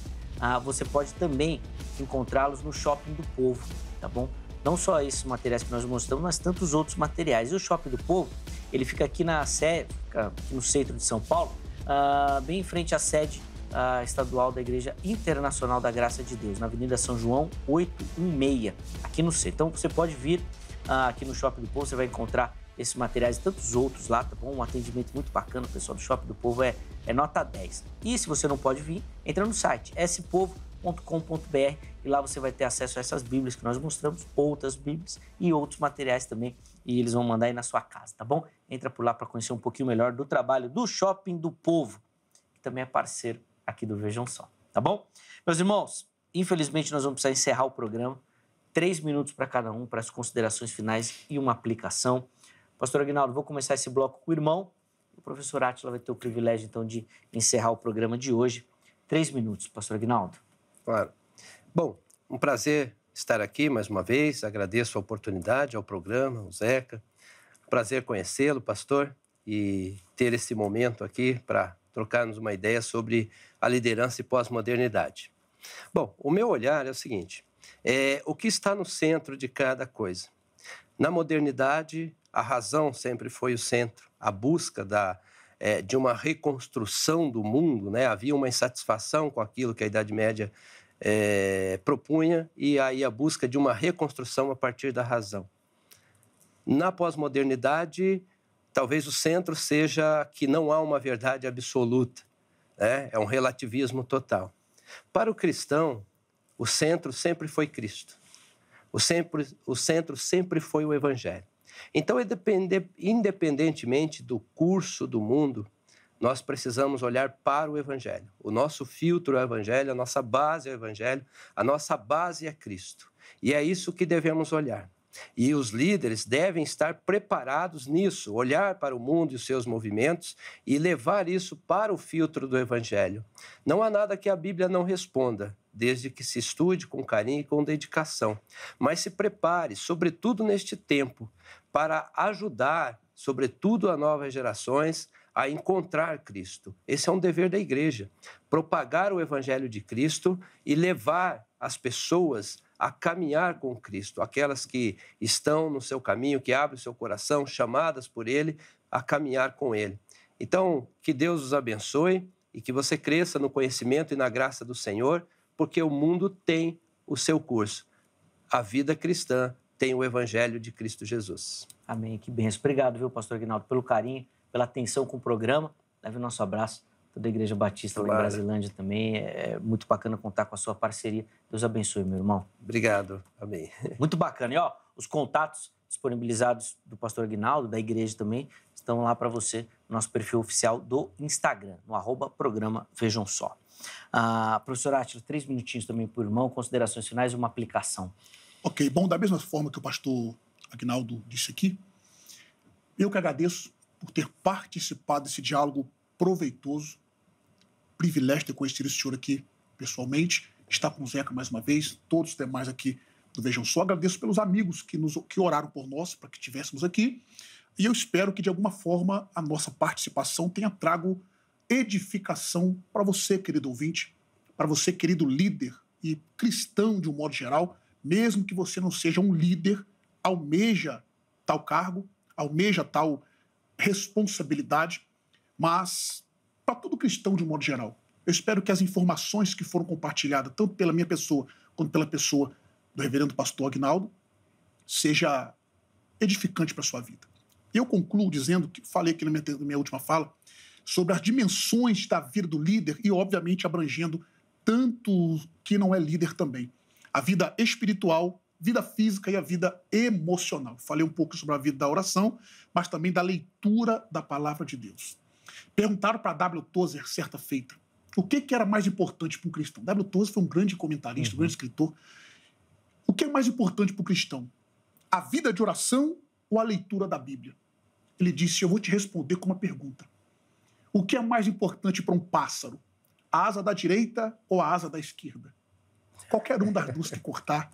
você pode também encontrá-los no Shopping do Povo, tá bom? Não só esses materiais que nós mostramos, mas tantos outros materiais. E o Shopping do Povo Ele fica aqui na sede, aqui no centro de São Paulo, bem em frente à sede estadual da Igreja Internacional da Graça de Deus, na Avenida São João 816, aqui no centro. Então você pode vir aqui no Shopping do Povo, você vai encontrar esses materiais e tantos outros lá, tá bom? Um atendimento muito bacana, o pessoal do Shopping do Povo é nota 10. E se você não pode vir, entra no site spovo.com.br e lá você vai ter acesso a essas bíblias que nós mostramos, outras bíblias e outros materiais também, e eles vão mandar aí na sua casa, tá bom? Entra por lá para conhecer um pouquinho melhor do trabalho do Shopping do Povo, que também é parceiro aqui do Vejam Só, tá bom? Meus irmãos, infelizmente nós vamos precisar encerrar o programa, 3 minutos para cada um, para as considerações finais e uma aplicação. Pastor Aguinaldo, vou começar esse bloco com o irmão. O professor Átila vai ter o privilégio, então, de encerrar o programa de hoje. 3 minutos, pastor Aguinaldo. Claro. Bom, um prazer estar aqui mais uma vez. Agradeço a oportunidade ao programa, ao Zeca. Prazer conhecê-lo, pastor, e ter esse momento aqui para trocarmos uma ideia sobre a liderança e pós-modernidade. Bom, o meu olhar é o seguinte, o que está no centro de cada coisa. Na modernidade, a razão sempre foi o centro, a busca de uma reconstrução do mundo, né? Havia uma insatisfação com aquilo que a Idade Média propunha e aí a busca de uma reconstrução a partir da razão. Na pós-modernidade, talvez o centro seja que não há uma verdade absoluta, né? É um relativismo total. Para o cristão, o centro sempre foi Cristo. O centro sempre foi o Evangelho. Então, independentemente do curso do mundo, nós precisamos olhar para o Evangelho. O nosso filtro é o Evangelho, a nossa base é o Evangelho, a nossa base é Cristo. E é isso que devemos olhar. E os líderes devem estar preparados nisso, olhar para o mundo e os seus movimentos e levar isso para o filtro do Evangelho. Não há nada que a Bíblia não responda, desde que se estude com carinho e com dedicação. Mas se prepare, sobretudo neste tempo, para ajudar, sobretudo as novas gerações, a encontrar Cristo. Esse é um dever da igreja, propagar o Evangelho de Cristo e levar as pessoas a caminhar com Cristo, aquelas que estão no seu caminho, que abrem o seu coração, chamadas por Ele, a caminhar com Ele. Então, que Deus os abençoe e que você cresça no conhecimento e na graça do Senhor, porque o mundo tem o seu curso. A vida cristã tem o Evangelho de Cristo Jesus. Amém, que bênção. Obrigado, viu, pastor Aguinaldo, pelo carinho, pela atenção com o programa. Leve o nosso abraço, toda a Igreja Batista lá em Brasilândia também. É muito bacana contar com a sua parceria. Deus abençoe, meu irmão. Obrigado, amém. Muito bacana. E, os contatos disponibilizados do pastor Aguinaldo, da igreja também, estão lá para você no nosso perfil oficial do Instagram, no @programa Vejam Só. Professor Átila, 3 minutinhos também por irmão, considerações finais e uma aplicação. Ok, bom, da mesma forma que o pastor Aguinaldo disse aqui, eu que agradeço por ter participado desse diálogo proveitoso, privilégio ter conhecido esse senhor aqui pessoalmente, estar com o Zeca mais uma vez, todos os demais aqui do Vejam Só. Agradeço pelos amigos que oraram por nós para que estivéssemos aqui, e eu espero que de alguma forma a nossa participação tenha trago edificação para você, querido ouvinte, para você, querido líder e cristão de um modo geral, mesmo que você não seja um líder, almeja tal cargo, almeja tal responsabilidade, mas para todo cristão de um modo geral, eu espero que as informações que foram compartilhadas, tanto pela minha pessoa quanto pela pessoa do reverendo pastor Aguinaldo, seja edificante para a sua vida. Eu concluo dizendo, que falei aqui na minha última fala, sobre as dimensões da vida do líder e, obviamente, abrangendo tanto que não é líder também. A vida espiritual, vida física e a vida emocional. Falei um pouco sobre a vida da oração, mas também da leitura da palavra de Deus. Perguntaram para W. Tozer, certa feita, o que era mais importante para um cristão? W. Tozer foi um grande comentarista, um grande escritor. O que é mais importante para o cristão? A vida de oração ou a leitura da Bíblia? Ele disse, eu vou te responder com uma pergunta. O que é mais importante para um pássaro? A asa da direita ou a asa da esquerda? Qualquer um das duas que cortar,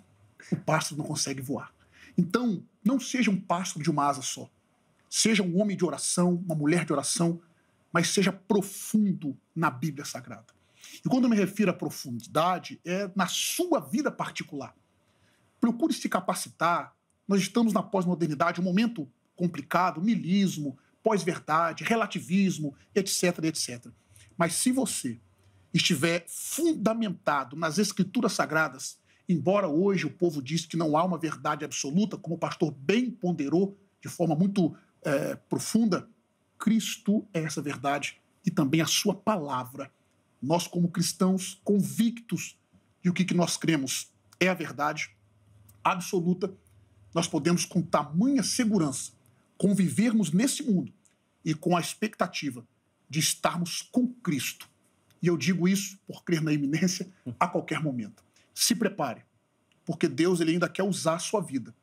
o pássaro não consegue voar. Então, não seja um pássaro de uma asa só. Seja um homem de oração, uma mulher de oração, mas seja profundo na Bíblia Sagrada. E quando eu me refiro à profundidade, é na sua vida particular. Procure se capacitar. Nós estamos na pós-modernidade, um momento complicado, milismo, pós-verdade, relativismo, etc, etc. Mas se você estiver fundamentado nas Escrituras Sagradas, embora hoje o povo diz que não há uma verdade absoluta, como o pastor bem ponderou de forma muito profunda, Cristo é essa verdade e também a sua palavra. Nós, como cristãos convictos de o que nós cremos é a verdade absoluta, nós podemos com tamanha segurança convivermos nesse mundo e com a expectativa de estarmos com Cristo. E eu digo isso por crer na iminência a qualquer momento. Se prepare, porque Deus ele ainda quer usar a sua vida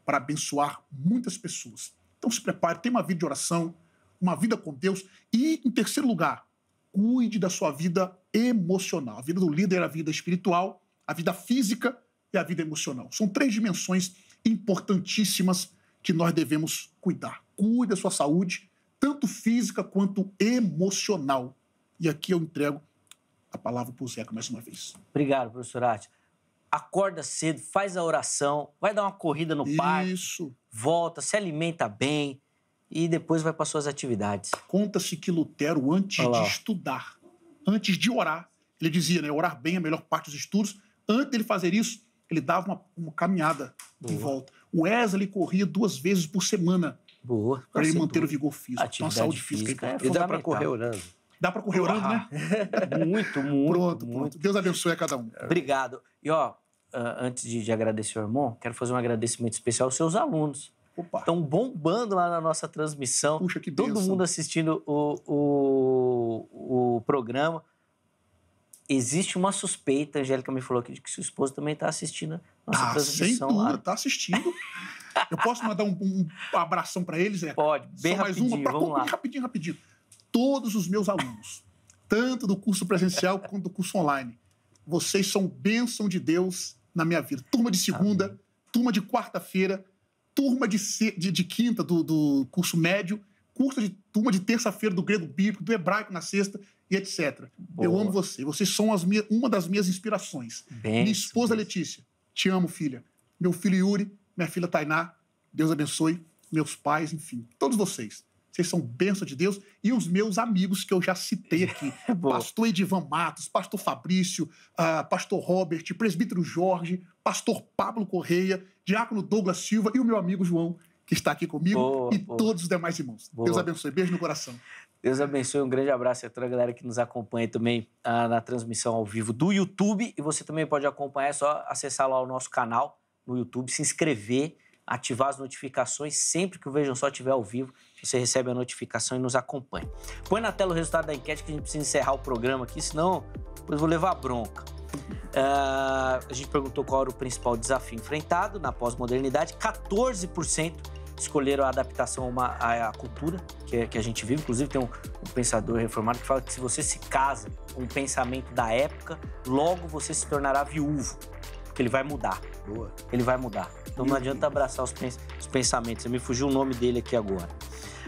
para abençoar muitas pessoas. Então se prepare, tenha uma vida de oração, uma vida com Deus e, em terceiro lugar, cuide da sua vida emocional. A vida do líder é a vida espiritual, a vida física e a vida emocional. São 3 dimensões importantíssimas que nós devemos cuidar. Cuide da sua saúde, tanto física quanto emocional. E aqui eu entrego a palavra para o Zeca mais uma vez. Obrigado, professor Átila. Acorda cedo, faz a oração, vai dar uma corrida no parque, volta, se alimenta bem e depois vai para suas atividades. Conta-se que Lutero, antes de estudar, antes de orar, ele dizia, né, orar bem é a melhor parte dos estudos. Antes dele fazer isso, ele dava uma caminhada de volta. O Wesley corria 2 vezes por semana para ele manter o vigor físico. Então, a saúde física e dá para correr orando. Dá para correr orando, né? Muito. Pronto. Deus abençoe a cada um. Obrigado. E, antes de agradecer o irmão, quero fazer um agradecimento especial aos seus alunos. Estão bombando lá na nossa transmissão. Puxa, que todo bênção. mundo assistindo o programa. Existe uma suspeita, a Angélica me falou aqui, de que seu esposo também está assistindo a nossa transmissão. Sem dúvida, lá. está assistindo. Eu posso mandar um abração para eles? Pode, bem rapidinho, vamos lá. Rapidinho. Todos os meus alunos, tanto do curso presencial quanto do curso online, vocês são bênção de Deus na minha vida. Turma de segunda, amém. Turma de quarta-feira, turma de quinta do curso médio, turma de terça-feira do grego bíblico, do hebraico na sexta e etc. Boa. Eu amo vocês. Vocês são uma das minhas inspirações. Minha esposa Letícia, te amo, filha. Meu filho Yuri, minha filha Tainá, Deus abençoe. Meus pais, enfim, todos vocês. Vocês são bênção de Deus. E os meus amigos que eu já citei aqui. Pastor Edivan Matos, pastor Fabrício, pastor Robert, presbítero Jorge, pastor Pablo Correia, diácono Douglas Silva e o meu amigo João, que está aqui comigo, todos os demais irmãos. Deus abençoe. Beijo no coração. Deus abençoe. Um grande abraço a toda a galera que nos acompanha também na transmissão ao vivo do YouTube. E você também pode acompanhar, é só acessar lá o nosso canal no YouTube, se inscrever, ativar as notificações. Sempre que o Vejam Só estiver ao vivo, você recebe a notificação e nos acompanha. Põe na tela o resultado da enquete que a gente precisa encerrar o programa aqui, senão depois vou levar a bronca. A gente perguntou qual era o principal desafio enfrentado na pós-modernidade. 14% escolheram a adaptação à cultura que a gente vive. Inclusive, tem um pensador reformado que fala que se você se casa com um pensamento da época, logo você se tornará viúvo, porque ele vai mudar. Boa. Ele vai mudar. Então não adianta abraçar os pensamentos. Me fugiu o nome dele aqui agora.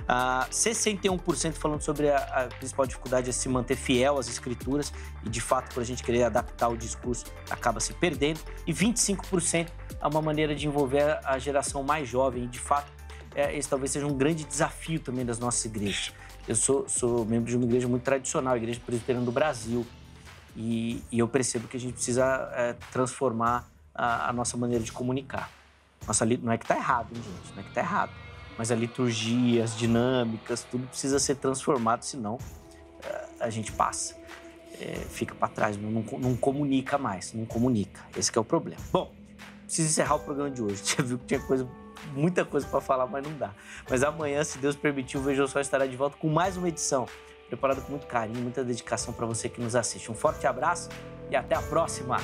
61% falando sobre a principal dificuldade é se manter fiel às escrituras e, de fato, por a gente querer adaptar o discurso, acaba se perdendo. E 25% é uma maneira de envolver a geração mais jovem. E, de fato, esse talvez seja um grande desafio também das nossas igrejas. Eu sou membro de uma igreja muito tradicional, a Igreja Presbiteriana do Brasil. E eu percebo que a gente precisa transformar a nossa maneira de comunicar. Não é que está errado, hein, gente? Não é que está errado. Mas a liturgia, as dinâmicas, tudo precisa ser transformado, senão a gente passa. Fica para trás, não comunica mais, não comunica. Esse que é o problema. Bom, preciso encerrar o programa de hoje. Você viu que tinha muita coisa para falar, mas não dá. Mas amanhã, se Deus permitir, o Vejam Só estará de volta com mais uma edição, preparada com muito carinho, muita dedicação para você que nos assiste. Um forte abraço e até a próxima!